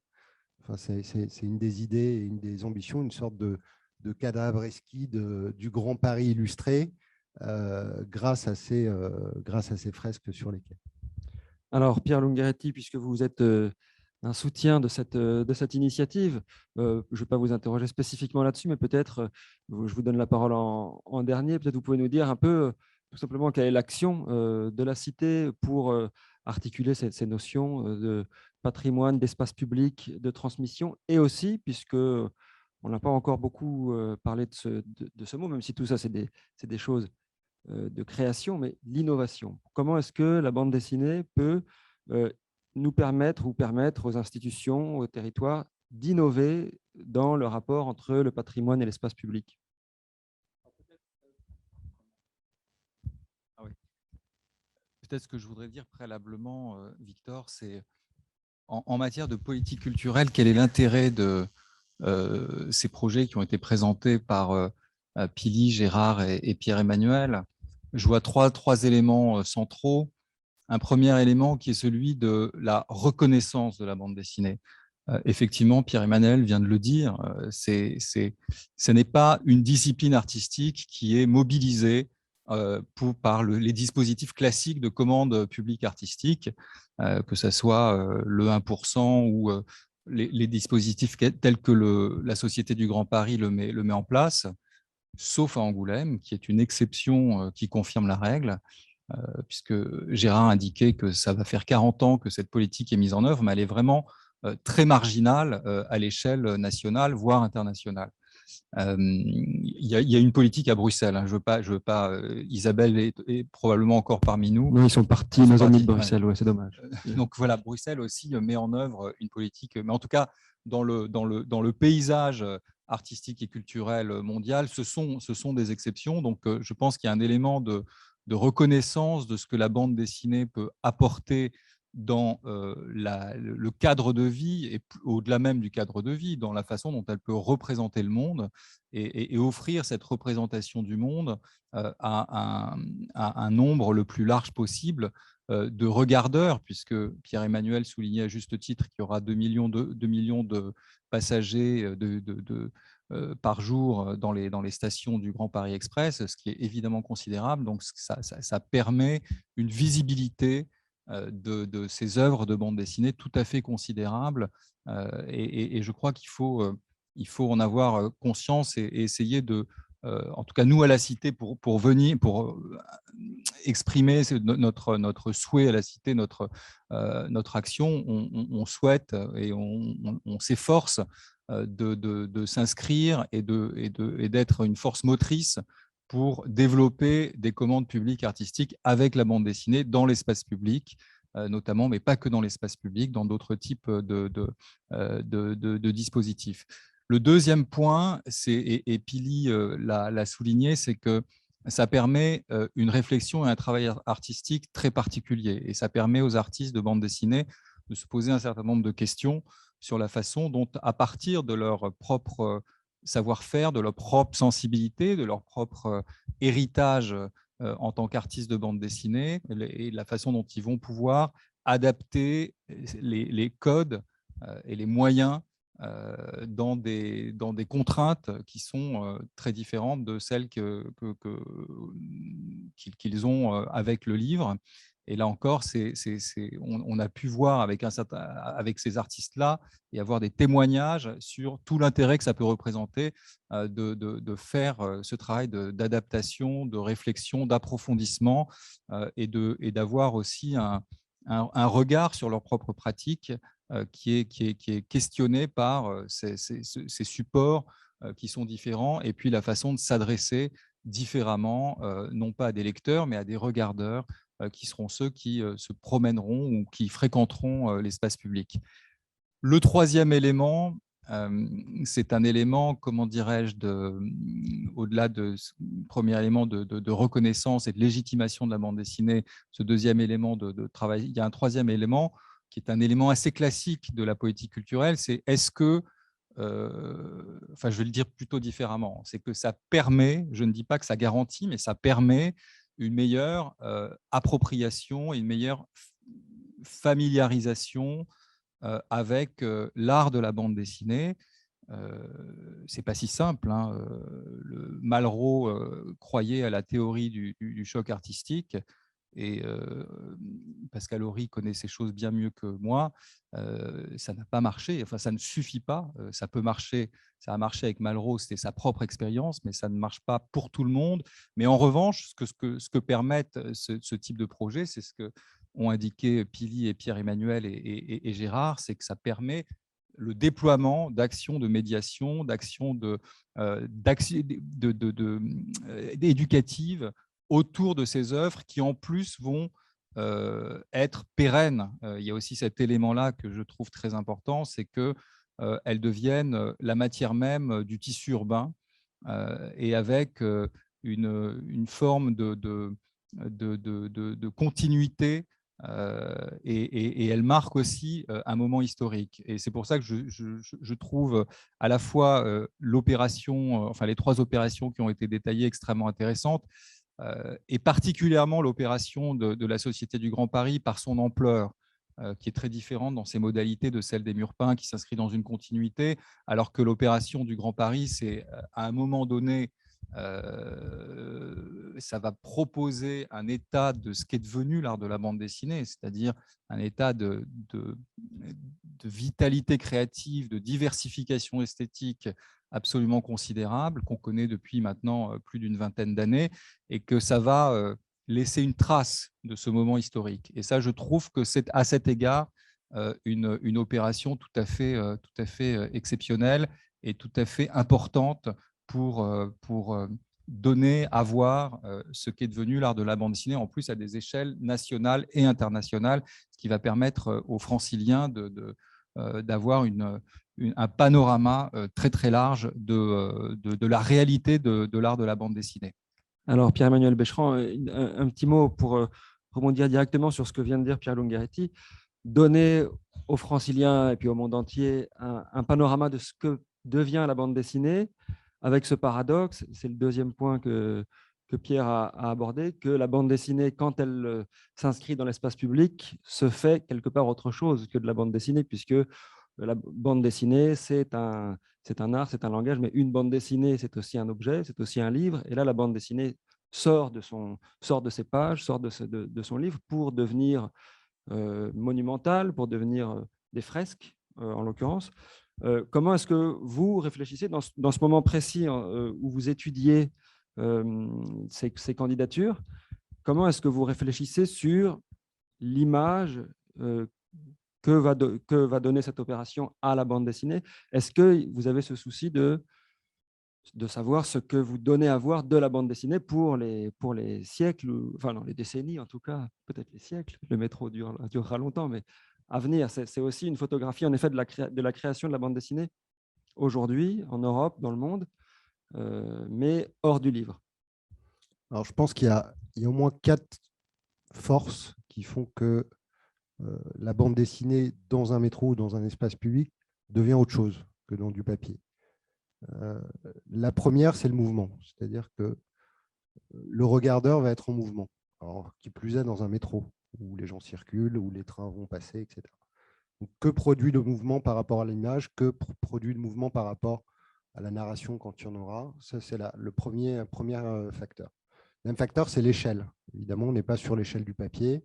Enfin, c'est une des idées et une des ambitions, une sorte de cadavre-esquis du Grand Paris illustré grâce à ces fresques sur les quais. Alors, Pierre Lungheretti, puisque vous êtes un soutien de cette initiative, je ne vais pas vous interroger spécifiquement là-dessus, mais peut-être, je vous donne la parole en dernier, peut-être vous pouvez nous dire un peu, tout simplement, quelle est l'action de la Cité pour articuler ces notions de patrimoine, d'espace public, de transmission, et aussi, puisque on n'a pas encore beaucoup parlé de ce mot, même si tout ça, c'est des choses de création, mais l'innovation. Comment est-ce que la bande dessinée peut nous permettre ou permettre aux institutions, aux territoires d'innover dans le rapport entre le patrimoine et l'espace public? Peut-être ce que je voudrais dire préalablement, Victor, c'est en matière de politique culturelle, quel est l'intérêt de ces projets qui ont été présentés par Pili, Gérard et Pierre-Emmanuel? Je vois trois éléments centraux. Un premier élément qui est celui de la reconnaissance de la bande dessinée. Effectivement, Pierre-Emmanuel vient de le dire, ce n'est pas une discipline artistique qui est mobilisée par les dispositifs classiques de commande publique artistique, que ce soit le 1% ou les dispositifs tels que la Société du Grand Paris le met en place, sauf à Angoulême, qui est une exception qui confirme la règle, puisque Gérard a indiqué que ça va faire 40 ans que cette politique est mise en œuvre, mais elle est vraiment très marginale à l'échelle nationale, voire internationale. Il y a une politique à Bruxelles. Hein. Je veux pas. Isabelle est probablement encore parmi nous. Non, ils sont partis, nos amis de Bruxelles. Ouais, c'est dommage. Donc voilà, Bruxelles aussi met en œuvre une politique, mais en tout cas dans le paysage artistique et culturel mondial, ce sont des exceptions. Donc je pense qu'il y a un élément de reconnaissance de ce que la bande dessinée peut apporter dans le cadre de vie et au-delà même du cadre de vie, dans la façon dont elle peut représenter le monde et offrir cette représentation du monde à un nombre le plus large possible de regardeurs, puisque Pierre-Emmanuel soulignait à juste titre qu'il y aura 2 millions de passagers par jour dans les stations du Grand Paris Express, ce qui est évidemment considérable. Donc ça permet une visibilité de ces œuvres de bande dessinée tout à fait considérables. Et je crois qu'il faut en avoir conscience et essayer de, en tout cas nous à la Cité, pour exprimer notre souhait à la Cité, notre action, on souhaite et on s'efforce de s'inscrire et d'être une force motrice pour développer des commandes publiques artistiques avec la bande dessinée dans l'espace public, notamment, mais pas que dans l'espace public, dans d'autres types de dispositifs. Le deuxième point, et Pili l'a souligné, c'est que ça permet une réflexion et un travail artistique très particulier. Et ça permet aux artistes de bande dessinée de se poser un certain nombre de questions sur la façon dont, à partir de leur propre savoir-faire, de leur propre sensibilité, de leur propre héritage en tant qu'artistes de bande dessinée, et la façon dont ils vont pouvoir adapter les codes et les moyens dans des contraintes qui sont très différentes de celles qu'ils ont avec le livre. Et là encore, on a pu voir avec ces artistes-là et avoir des témoignages sur tout l'intérêt que ça peut représenter de faire ce travail d'adaptation, de réflexion, d'approfondissement et d'avoir aussi un regard sur leur propre pratique qui est questionné par ces supports qui sont différents, et puis la façon de s'adresser différemment, non pas à des lecteurs, mais à des regardeurs qui seront ceux qui se promèneront ou qui fréquenteront l'espace public. Le troisième élément, c'est un élément, comment dirais-je, au-delà de ce premier élément de reconnaissance et de légitimation de la bande dessinée, ce deuxième élément de travail, il y a un troisième élément qui est un élément assez classique de la politique culturelle, c'est est-ce que, enfin je vais le dire plutôt différemment, c'est que ça permet, je ne dis pas que ça garantit, mais ça permet une meilleure appropriation et une meilleure familiarisation avec l'art de la bande dessinée. C'est pas si simple. Hein. Malraux croyait à la théorie du choc artistique, et Pascal Horry connaît ces choses bien mieux que moi. Ça n'a pas marché, enfin ça ne suffit pas. Ça peut marcher, ça a marché avec Malraux, c'était sa propre expérience, mais ça ne marche pas pour tout le monde. Mais en revanche, ce que permettent ce type de projet, c'est ce que ont indiqué Pili et Pierre-Emmanuel et Gérard, c'est que ça permet le déploiement d'actions de médiation, d'actions éducatives autour de ces œuvres qui, en plus, vont être pérennes. Il y a aussi cet élément-là que je trouve très important, c'est qu'elles deviennent la matière même du tissu urbain et avec une forme de continuité. Et elle marque aussi un moment historique. Et c'est pour ça que je trouve à la fois l'opération, enfin les trois opérations qui ont été détaillées extrêmement intéressantes, et particulièrement l'opération de la Société du Grand Paris par son ampleur, qui est très différente dans ses modalités de celle des Murs Peints, qui s'inscrit dans une continuité, alors que l'opération du Grand Paris, c'est à un moment donné ça va proposer un état de ce qu'est devenu l'art de la bande dessinée, c'est-à-dire un état de vitalité créative, de diversification esthétique absolument considérable, qu'on connaît depuis maintenant plus d'une vingtaine d'années, et que ça va laisser une trace de ce moment historique. Et ça, je trouve que c'est à cet égard une opération tout à fait exceptionnelle et tout à fait importante pour donner à voir ce qu'est devenu l'art de la bande dessinée, en plus à des échelles nationales et internationales, ce qui va permettre aux Franciliens d'avoir un panorama très très large de la réalité de l'art de la bande dessinée. Alors, Pierre-Emmanuel Becheran, un petit mot pour rebondir directement sur ce que vient de dire Pierre Lungheretti. Donner aux Franciliens et puis au monde entier un panorama de ce que devient la bande dessinée, avec ce paradoxe, c'est le deuxième point que Pierre a abordé, que la bande dessinée, quand elle s'inscrit dans l'espace public, se fait quelque part autre chose que de la bande dessinée, puisque la bande dessinée, c'est un art, c'est un langage, mais une bande dessinée, c'est aussi un objet, c'est aussi un livre. Et là, la bande dessinée sort de ses pages, sort de son livre pour devenir monumentale, pour devenir des fresques, en l'occurrence. Comment est-ce que vous réfléchissez dans ce moment précis où vous étudiez ces candidatures? Comment est-ce que vous réfléchissez sur l'image que va donner cette opération à la bande dessinée? Est-ce que vous avez ce souci de savoir ce que vous donnez à voir de la bande dessinée pour les siècles, enfin non, les décennies en tout cas, peut-être les siècles, le métro durera longtemps, mais à venir, c'est aussi une photographie en effet de la création de la bande dessinée aujourd'hui, en Europe, dans le monde, mais hors du livre. Alors, je pense qu'il y a au moins 4 forces qui font que la bande dessinée dans un métro ou dans un espace public devient autre chose que dans du papier. La première, c'est le mouvement, c'est-à-dire que le regardeur va être en mouvement. Alors, qui plus est dans un métro, où les gens circulent, où les trains vont passer, etc. Donc, que produit le mouvement par rapport à l'image? Que produit le mouvement par rapport à la narration quand il y en aura? Ça, c'est le premier facteur. Le même facteur, c'est l'échelle. Évidemment, on n'est pas sur l'échelle du papier.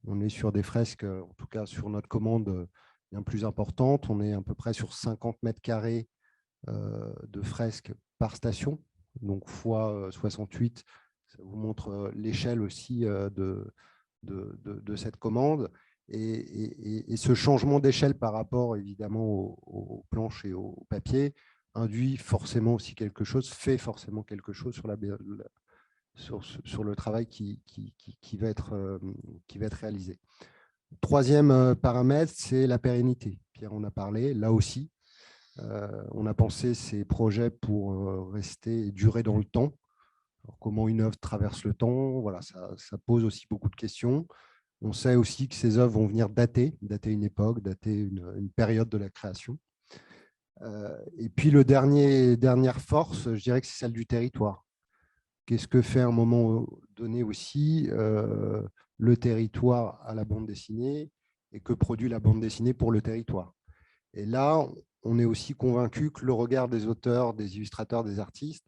On est sur des fresques, en tout cas sur notre commande bien plus importante. On est à peu près sur 50 mètres carrés de fresques par station, donc fois 68. Ça vous montre l'échelle aussi de cette commande. Et ce changement d'échelle par rapport évidemment aux planches et au papier induit forcément aussi quelque chose, fait forcément quelque chose sur le travail qui va être réalisé. Troisième paramètre, c'est la pérennité. Pierre en a parlé, là aussi. On a pensé ces projets pour rester et durer dans le temps. Alors, comment une œuvre traverse le temps, voilà, ça pose aussi beaucoup de questions. On sait aussi que ces œuvres vont venir dater une époque, dater une période de la création. Et puis, dernière force, je dirais que c'est celle du territoire. Qu'est-ce que fait à un moment donné aussi le territoire à la bande dessinée et que produit la bande dessinée pour le territoire? Et là, on est aussi convaincu que le regard des auteurs, des illustrateurs, des artistes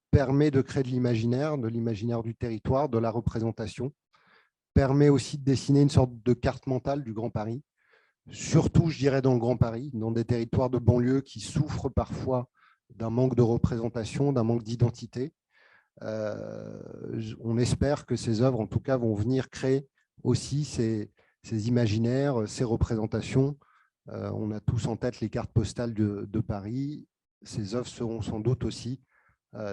permet de créer de l'imaginaire du territoire, de la représentation, permet aussi de dessiner une sorte de carte mentale du Grand Paris, surtout, je dirais, dans le Grand Paris, dans des territoires de banlieue qui souffrent parfois d'un manque de représentation, d'un manque d'identité. On espère que ces œuvres, en tout cas, vont venir créer aussi ces imaginaires, ces représentations. On a tous en tête les cartes postales de Paris. Ces œuvres seront sans doute aussi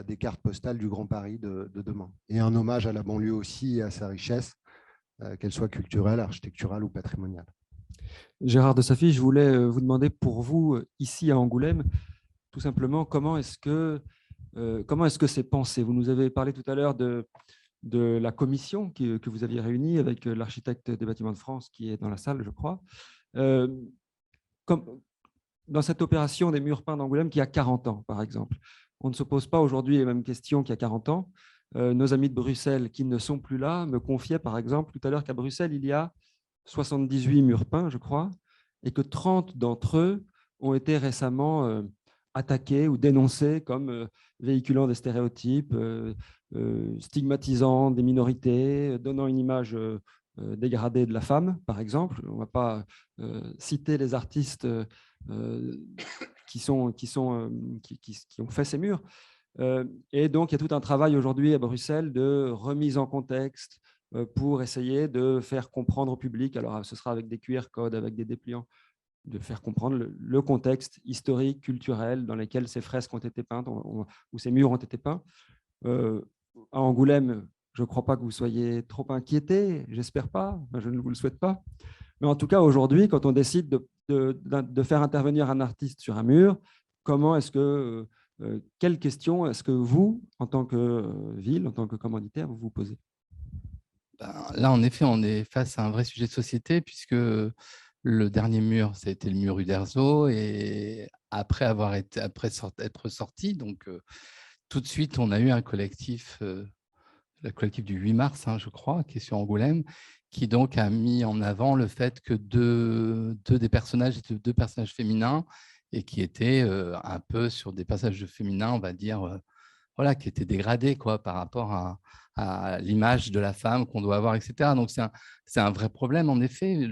des cartes postales du Grand Paris de demain. Et un hommage à la banlieue aussi et à sa richesse, qu'elle soit culturelle, architecturale ou patrimoniale. Gérard de Safi, je voulais vous demander pour vous, ici à Angoulême, tout simplement, comment est-ce que c'est pensé? Vous nous avez parlé tout à l'heure de la commission que vous aviez réunie avec l'architecte des Bâtiments de France qui est dans la salle, je crois. Dans cette opération des murs peints d'Angoulême qui a 40 ans, par exemple, on ne se pose pas aujourd'hui les mêmes questions qu'il y a 40 ans. Nos amis de Bruxelles qui ne sont plus là me confiaient, par exemple, tout à l'heure qu'à Bruxelles, il y a 78 murs peints, je crois, et que 30 d'entre eux ont été récemment attaqués ou dénoncés comme véhiculant des stéréotypes, stigmatisant des minorités, donnant une image dégradée de la femme, par exemple. On ne va pas citer les artistes qui ont fait ces murs. Et donc, il y a tout un travail aujourd'hui à Bruxelles de remise en contexte pour essayer de faire comprendre au public, alors ce sera avec des QR codes, avec des dépliants, de faire comprendre le contexte historique, culturel dans lequel ces fresques ont été peintes, ou ces murs ont été peints. À Angoulême, je ne crois pas que vous soyez trop inquiétés, j'espère pas, je ne vous le souhaite pas. Mais en tout cas, aujourd'hui, quand on décide de faire intervenir un artiste sur un mur, comment est-ce que, quelles questions est-ce que vous, en tant que ville, en tant que commanditaire, vous vous posez? Là, en effet, on est face à un vrai sujet de société, puisque le dernier mur, ça a été le mur Uderzo, et après être sorti, donc tout de suite, on a eu un collectif, le collectif du 8 mars, je crois, qui est sur Angoulême, qui donc a mis en avant le fait que deux personnages féminins, et qui étaient un peu sur des passages féminins, on va dire, voilà, qui étaient dégradés quoi, par rapport à l'image de la femme qu'on doit avoir, etc. Donc, c'est un vrai problème, en effet.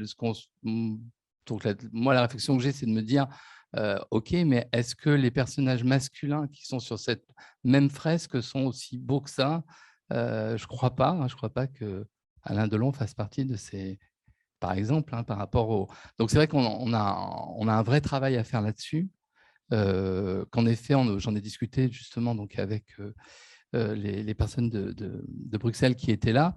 Donc, moi, la réflexion que j'ai, c'est de me dire, OK, mais est-ce que les personnages masculins qui sont sur cette même fresque sont aussi beaux que ça? Je ne crois pas. Je ne crois pas qu'Alain Delon fasse partie de ces… Par exemple, par rapport au… Donc, c'est vrai qu'on a un vrai travail à faire là-dessus. Qu'en effet, j'en ai discuté justement donc avec les personnes de Bruxelles qui étaient là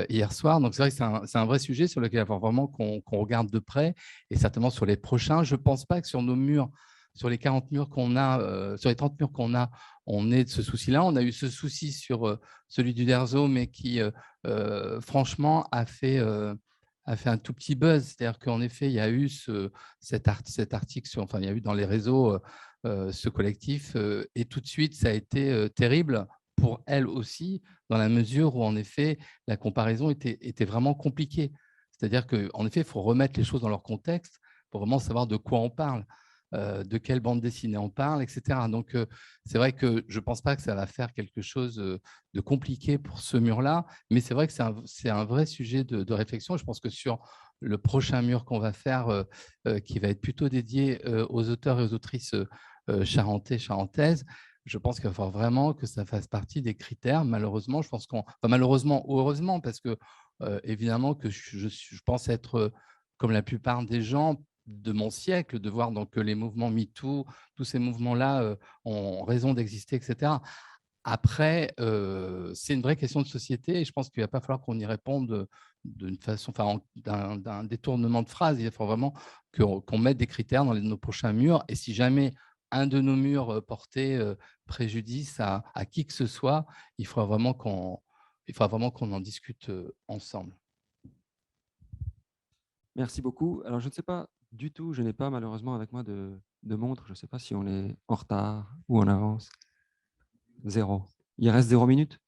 hier soir. Donc, c'est vrai que c'est un vrai sujet sur lequel il faut vraiment qu'on regarde de près, et certainement sur les prochains. Je ne pense pas que sur nos murs, sur les 40 murs qu'on a, sur les 30 murs qu'on a, on ait de ce souci-là. On a eu ce souci sur celui du Derzo, mais qui, franchement, a fait un tout petit buzz. C'est-à-dire qu'en effet, il y a eu cet article, il y a eu dans les réseaux ce collectif, et tout de suite, ça a été terrible pour elle aussi, dans la mesure où, en effet, la comparaison était vraiment compliquée. C'est-à-dire qu'en effet, il faut remettre les choses dans leur contexte pour vraiment savoir de quoi on parle, de quelle bande dessinée on parle, etc. Donc, c'est vrai que je ne pense pas que ça va faire quelque chose de compliqué pour ce mur-là, mais c'est vrai que c'est un vrai sujet de réflexion. Je pense que sur le prochain mur qu'on va faire, qui va être plutôt dédié aux auteurs et aux autrices charentais, charentaises, je pense qu'il va falloir vraiment que ça fasse partie des critères. Malheureusement, je pense malheureusement ou heureusement, parce que évidemment que je pense être comme la plupart des gens de mon siècle, de voir donc que les mouvements MeToo, tous ces mouvements-là ont raison d'exister, etc. Après, c'est une vraie question de société, et je pense qu'il ne va pas falloir qu'on y réponde d'une façon, d'un détournement de phrase. Il va falloir vraiment qu'on mette des critères dans nos prochains murs, et si jamais un de nos murs portait préjudice à qui que ce soit, il faudra vraiment qu'on en discute ensemble. Merci beaucoup. Alors, je ne sais pas du tout, je n'ai pas malheureusement avec moi de montre. Je ne sais pas si on est en retard ou en avance. 0. Il reste 0 minutes?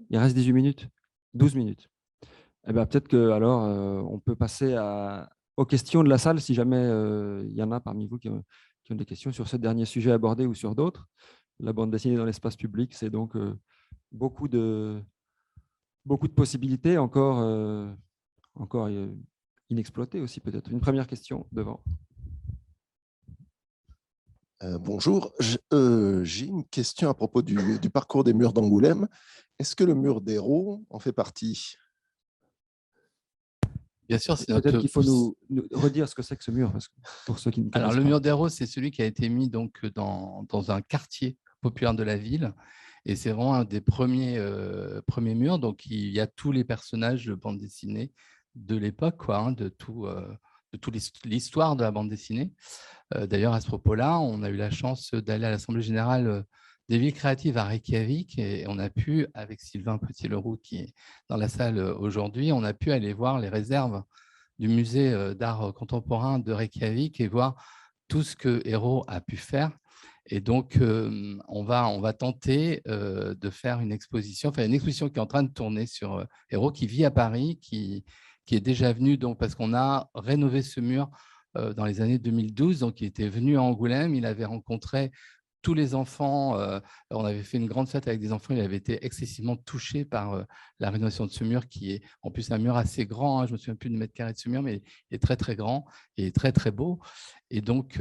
Il reste 18 minutes? 12 minutes? Eh bien, peut-être que alors on peut passer aux questions de la salle, si jamais il y en a parmi vous qui ont des questions sur ce dernier sujet abordé ou sur d'autres. La bande dessinée dans l'espace public, c'est donc beaucoup de possibilités encore inexploitées aussi, peut-être. Une première question devant. Bonjour, j'ai une question à propos du parcours des murs d'Angoulême. Est-ce que le mur d'Hérault en fait partie? Bien sûr, c'est peut-être qu'il faut nous redire ce que c'est que ce mur, parce que pour ceux qui ne connaissent pas. Alors, le mur d'Hérault, c'est celui qui a été mis donc dans un quartier populaire de la ville, et c'est vraiment un des premiers murs. Donc, il y a tous les personnages de bande dessinée de l'époque, de toute l'histoire de la bande dessinée. D'ailleurs, à ce propos-là, on a eu la chance d'aller à l'Assemblée générale des villes créatives à Reykjavik, et on a pu, avec Sylvain Petit-Leroux qui est dans la salle aujourd'hui, on a pu aller voir les réserves du musée d'art contemporain de Reykjavik et voir tout ce que Hérault a pu faire. Et donc, on va tenter de faire une exposition qui est en train de tourner sur Hérault, qui vit à Paris, qui est déjà venu, donc, parce qu'on a rénové ce mur dans les années 2012. Donc, il était venu à Angoulême, il avait rencontré tous les enfants. On avait fait une grande fête avec des enfants. Il avait été excessivement touché par la rénovation de ce mur, qui est en plus un mur assez grand. Je ne me souviens plus du mètre carré de ce mur, mais il est très, très grand et très, très beau. Et donc,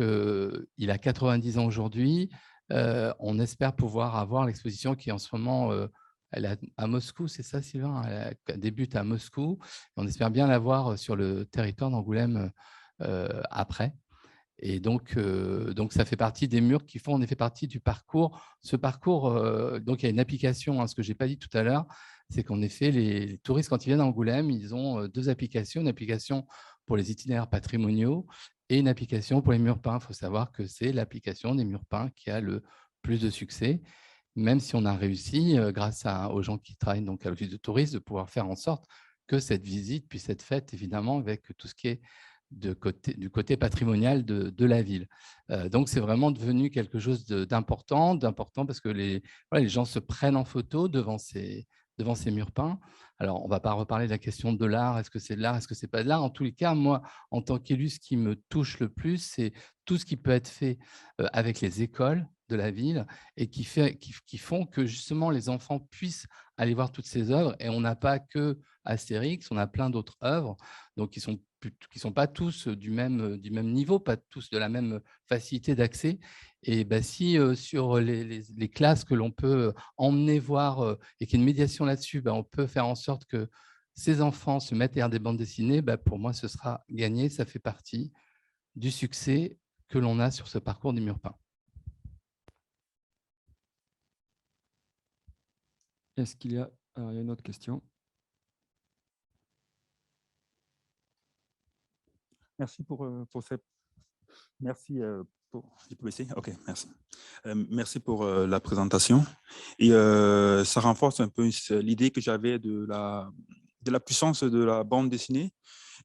il a 90 ans aujourd'hui. On espère pouvoir avoir l'exposition qui, en ce moment, elle est à Moscou, c'est ça, Sylvain? Elle débute à Moscou. On espère bien l'avoir sur le territoire d'Angoulême après. Et donc, ça fait partie des murs qui font en effet partie du parcours. Ce parcours, donc il y a une application, ce que je n'ai pas dit tout à l'heure, c'est qu'en effet, les touristes, quand ils viennent à Angoulême, ils ont deux applications, une application pour les itinéraires patrimoniaux et une application pour les murs peints. Il faut savoir que c'est l'application des murs peints qui a le plus de succès, même si on a réussi, grâce aux gens qui travaillent donc à l'office de tourisme, de pouvoir faire en sorte que cette visite puisse être faite, évidemment, avec tout ce qui est du côté patrimonial de la ville. Donc, c'est vraiment devenu quelque chose d'important parce que les gens se prennent en photo devant ces murs peints. Alors, on ne va pas reparler de la question de l'art. Est-ce que c'est de l'art? Est-ce que ce n'est pas de l'art? En tous les cas, moi, en tant qu'élu, ce qui me touche le plus, c'est tout ce qui peut être fait avec les écoles de la ville et qui font que, justement, les enfants puissent aller voir toutes ces œuvres. Et on n'a pas que Astérix, on a plein d'autres œuvres, donc qui sont pas tous du même niveau, pas tous de la même facilité d'accès. Et si sur les classes que l'on peut emmener voir et qu'il y a une médiation là-dessus, on peut faire en sorte que ces enfants se mettent à lire des bandes dessinées, pour moi, ce sera gagné. Ça fait partie du succès que l'on a sur ce parcours des murs peints. Est-ce qu'il y a une autre question? Merci pour cette. Merci pour. Je peux essayer? OK, merci. Merci pour la présentation. Et ça renforce un peu l'idée que j'avais de la puissance de la bande dessinée.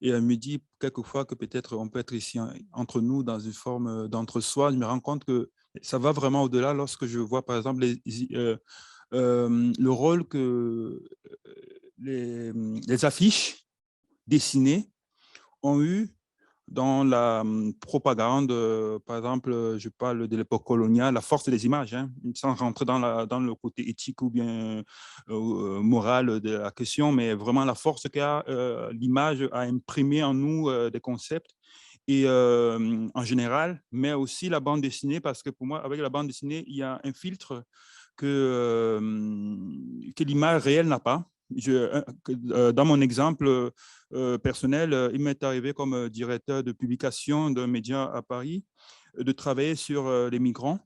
Et elle me dit quelquefois que peut-être on peut être ici entre nous dans une forme d'entre-soi. Je me rends compte que ça va vraiment au-delà lorsque je vois, par exemple, le rôle que les affiches dessinées ont eu dans la propagande. Par exemple, je parle de l'époque coloniale, la force des images, sans rentrer dans le côté éthique ou bien moral de la question, mais vraiment la force qu'a l'image à imprimer en nous des concepts. Et en général, mais aussi la bande dessinée, parce que pour moi, avec la bande dessinée, il y a un filtre que l'image réelle n'a pas. Dans mon exemple personnel, il m'est arrivé comme directeur de publication d'un média à Paris de travailler sur les migrants.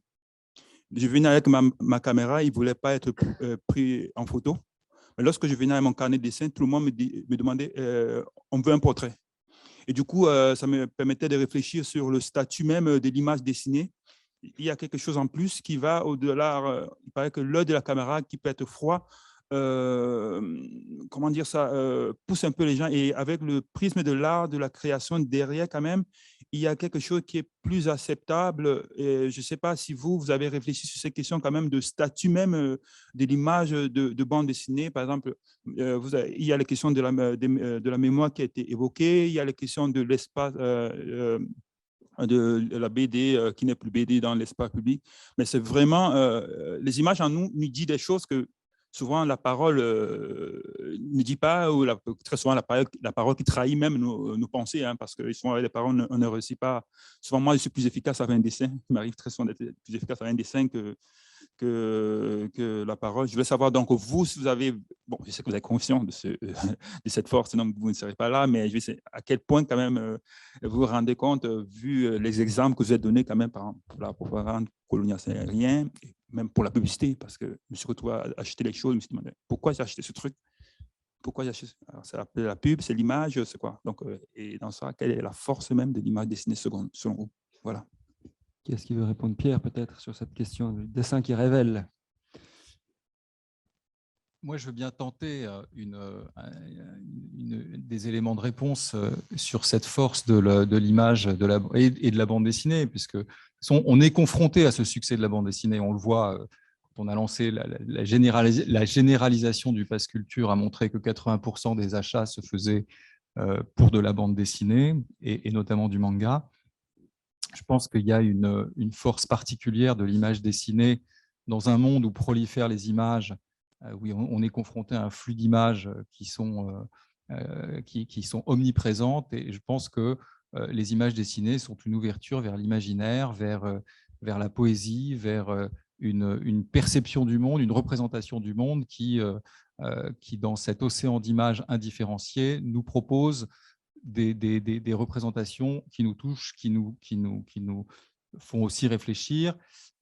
Je venais avec ma caméra, il ne voulait pas être pris en photo. Mais lorsque je venais avec mon carnet de dessin, tout le monde me demandait on veut un portrait. Et du coup, ça me permettait de réfléchir sur le statut même de l'image dessinée. Il y a quelque chose en plus qui va au-delà. Il paraît que l'œil de la caméra qui peut être froid, comment dire ça, pousse un peu les gens. Et avec le prisme de l'art, de la création derrière, quand même, il y a quelque chose qui est plus acceptable. Et je ne sais pas si vous avez réfléchi sur ces questions quand même de statut même de l'image de bande dessinée. Par exemple, il y a les questions de la mémoire qui a été évoquée, il y a les questions de l'espace, de la BD qui n'est plus BD dans l'espace public. Mais c'est vraiment, les images en nous disent des choses que souvent la parole ne dit pas, ou très souvent la parole qui trahit même nos pensées, parce que souvent avec les paroles, on ne réussit pas. Souvent, moi, je suis plus efficace avec un dessin. Il m'arrive très souvent d'être plus efficace avec un dessin que la parole. Je voulais savoir, donc, vous, si vous avez, bon, je sais que vous êtes conscient de cette force, sinon vous ne serez pas là, mais je sais à quel point, quand même, vous vous rendez compte, vu les exemples que vous avez donnés, quand même, par exemple, pour la propagande coloniale, c'est rien, même pour la publicité, parce que je me suis retrouvé à acheter les choses, je me suis demandé pourquoi j'ai acheté ce truc, pourquoi j'ai acheté. Alors, c'est la pub, c'est l'image, c'est quoi? Donc, et dans ça, quelle est la force même de l'image dessinée selon vous? Voilà. Qui est-ce qui veut répondre? Pierre, peut-être, sur cette question du dessin qui révèle. Moi, je veux bien tenter des éléments de réponse sur cette force de l'image et de la bande dessinée, puisque on est confronté à ce succès de la bande dessinée. On le voit quand on a lancé la généralisation du pass culture, a montré que 80% des achats se faisaient pour de la bande dessinée et notamment du manga. Je pense qu'il y a une force particulière de l'image dessinée dans un monde où prolifèrent les images, où on est confronté à un flux d'images qui sont omniprésentes. Et je pense que les images dessinées sont une ouverture vers l'imaginaire, vers la poésie, vers une perception du monde, une représentation du monde qui, dans cet océan d'images indifférenciées, nous propose des représentations qui nous touchent, qui nous font aussi réfléchir.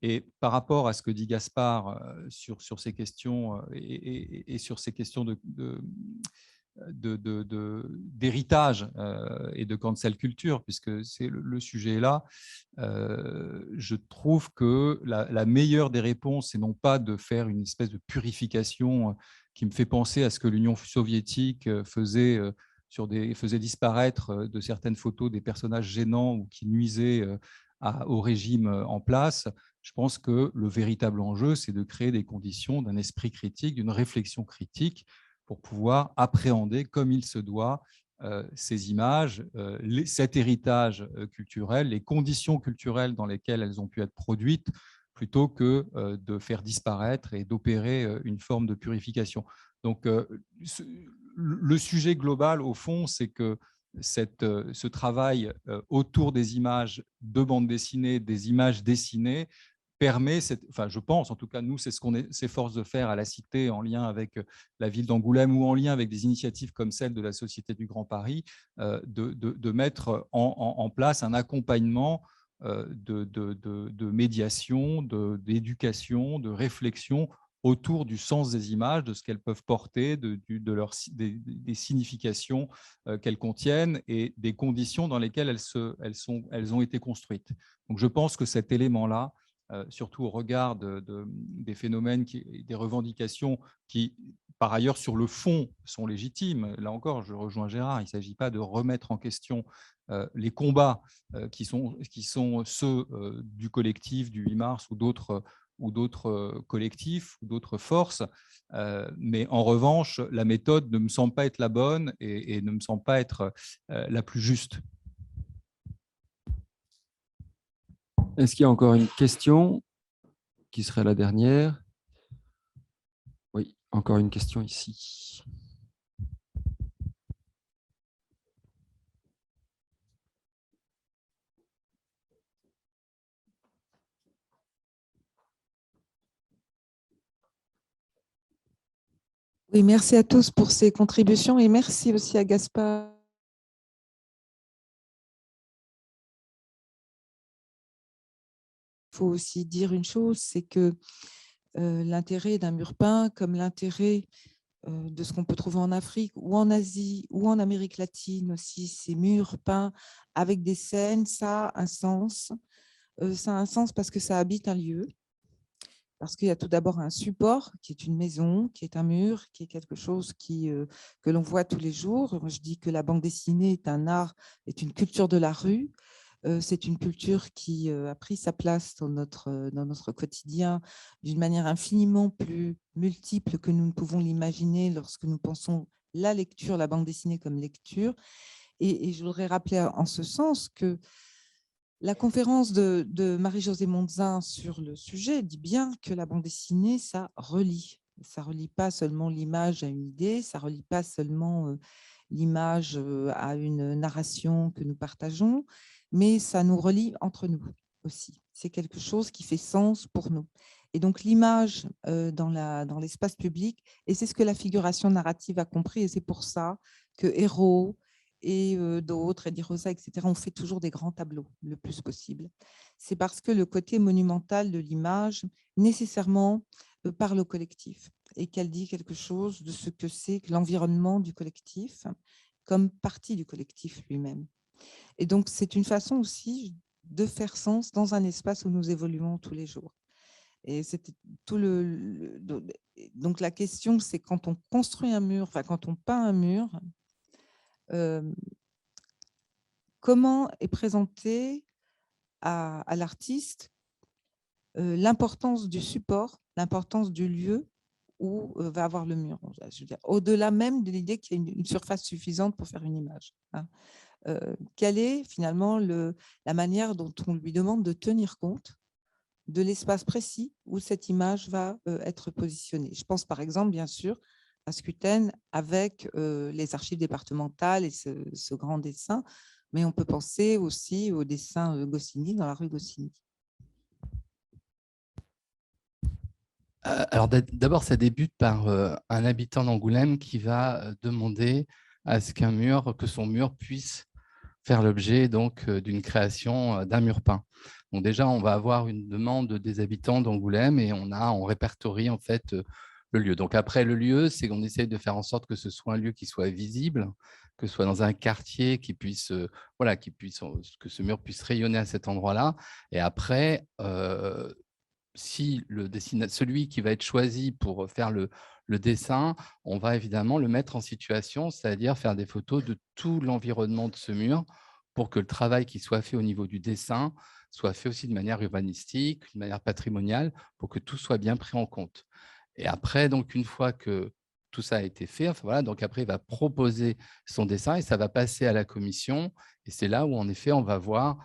Et par rapport à ce que dit Gaspard sur ces questions et sur ces questions d'héritage et de cancel culture, puisque c'est le sujet est là, je trouve que la meilleure des réponses, c'est non pas de faire une espèce de purification qui me fait penser à ce que l'Union soviétique faisait disparaître de certaines photos des personnages gênants ou qui nuisaient au régime en place. Je pense que le véritable enjeu, c'est de créer des conditions d'un esprit critique, d'une réflexion critique pour pouvoir appréhender comme il se doit ces images, cet héritage culturel, les conditions culturelles dans lesquelles elles ont pu être produites, plutôt que de faire disparaître et d'opérer une forme de purification. Donc, le sujet global, au fond, c'est que ce travail autour des images de bande dessinée, des images dessinées, permet, je pense, en tout cas, nous, c'est ce qu'on s'efforce de faire à la Cité en lien avec la ville d'Angoulême ou en lien avec des initiatives comme celle de la Société du Grand Paris, de mettre en place un accompagnement de médiation, d'éducation, de réflexion autour du sens des images, de ce qu'elles peuvent porter, des significations qu'elles contiennent et des conditions dans lesquelles elles ont été construites. Donc, je pense que cet élément-là, surtout au regard des phénomènes, des revendications qui, par ailleurs, sur le fond, sont légitimes. Là encore, je rejoins Gérard, il ne s'agit pas de remettre en question les combats qui sont ceux du collectif du 8 mars ou d'autres collectifs ou d'autres forces. Mais en revanche, la méthode ne me semble pas être la bonne et ne me semble pas être la plus juste. Est-ce qu'il y a encore une question qui serait la dernière? Oui, encore une question ici. Oui, merci à tous pour ces contributions et merci aussi à Gaspard. Il faut aussi dire une chose, c'est que l'intérêt d'un mur peint, comme l'intérêt de ce qu'on peut trouver en Afrique ou en Asie ou en Amérique latine aussi, ces murs peints avec des scènes, ça a un sens. Ça a un sens parce que ça habite un lieu, parce qu'il y a tout d'abord un support qui est une maison, qui est un mur, qui est quelque chose que l'on voit tous les jours. Moi, je dis que la bande dessinée est un art, est une culture de la rue. C'est une culture qui a pris sa place dans notre quotidien d'une manière infiniment plus multiple que nous ne pouvons l'imaginer lorsque nous pensons la lecture, la bande dessinée comme lecture. Et je voudrais rappeler en ce sens que la conférence de Marie-Josée Mondzin sur le sujet dit bien que la bande dessinée, ça relie. Ça ne relie pas seulement l'image à une idée, ça ne relie pas seulement l'image à une narration que nous partageons, mais ça nous relie entre nous aussi. C'est quelque chose qui fait sens pour nous. Et donc l'image dans l'espace public, et c'est ce que la figuration narrative a compris, et c'est pour ça que Hérault et d'autres, Eddie Rosa, etc., on fait toujours des grands tableaux le plus possible. C'est parce que le côté monumental de l'image, nécessairement, parle au collectif et qu'elle dit quelque chose de ce que c'est que l'environnement du collectif comme partie du collectif lui-même. Et donc, c'est une façon aussi de faire sens dans un espace où nous évoluons tous les jours. Et c'était tout donc la question, c'est quand on construit un mur, enfin quand on peint un mur, comment est présenté à l'artiste l'importance du support, l'importance du lieu où va avoir le mur. Je veux dire, au-delà même de l'idée qu'il y a une surface suffisante pour faire une image. Hein. Quelle est finalement la manière dont on lui demande de tenir compte de l'espace précis où cette image va être positionnée. Je pense par exemple, bien sûr, à Skuten avec les archives départementales et ce grand dessin, mais on peut penser aussi au dessin Goscinny dans la rue Goscinny. Alors d'abord, ça débute par un habitant d'Angoulême qui va demander à ce que son mur puisse faire l'objet donc d'une création d'un mur peint. Donc déjà, on va avoir une demande des habitants d'Angoulême et on répertorie en fait le lieu. Donc après, le lieu, c'est qu'on essaye de faire en sorte que ce soit un lieu qui soit visible, que ce soit dans un quartier qui puisse, que ce mur puisse rayonner à cet endroit-là. Et après, si celui qui va être choisi pour faire le dessin, on va évidemment le mettre en situation, c'est-à-dire faire des photos de tout l'environnement de ce mur pour que le travail qui soit fait au niveau du dessin soit fait aussi de manière urbanistique, de manière patrimoniale, pour que tout soit bien pris en compte. Et après, donc, une fois que tout ça a été fait, enfin, voilà, donc après, il va proposer son dessin et ça va passer à la commission. Et c'est là où, en effet, on va voir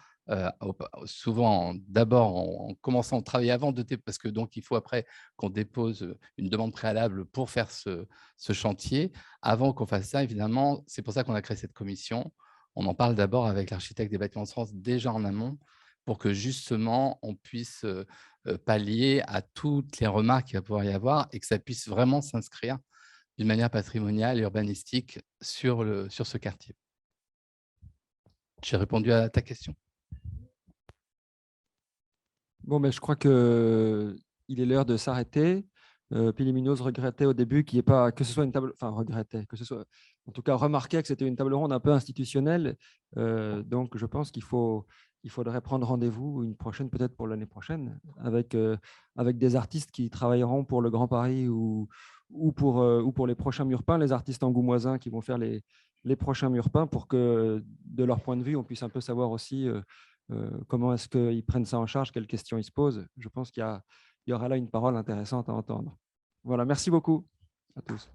souvent d'abord en commençant à travailler avant parce que donc il faut après qu'on dépose une demande préalable pour faire ce chantier. Avant qu'on fasse ça, évidemment, c'est pour ça qu'on a créé cette commission. On en parle d'abord avec l'architecte des Bâtiments de France déjà en amont pour que justement on puisse pallier à toutes les remarques qu'il va pouvoir y avoir et que ça puisse vraiment s'inscrire d'une manière patrimoniale et urbanistique sur ce quartier. J'ai répondu à ta question. Bon, mais je crois qu'il est l'heure de s'arrêter. Piliminos regrettait au début qu'il n'y ait pas, que ce soit une table, enfin regrettait, que ce soit, en tout cas remarquait que c'était une table ronde un peu institutionnelle. Donc je pense qu'il faudrait prendre rendez-vous une prochaine, peut-être pour l'année prochaine, avec des artistes qui travailleront pour le Grand Paris ou pour les prochains murs peints, les artistes angoumoisins qui vont faire les prochains murs peints pour que, de leur point de vue, on puisse un peu savoir aussi comment est-ce qu'ils prennent ça en charge, quelles questions ils se posent. Je pense qu'il y aura là une parole intéressante à entendre. Voilà, merci beaucoup à tous.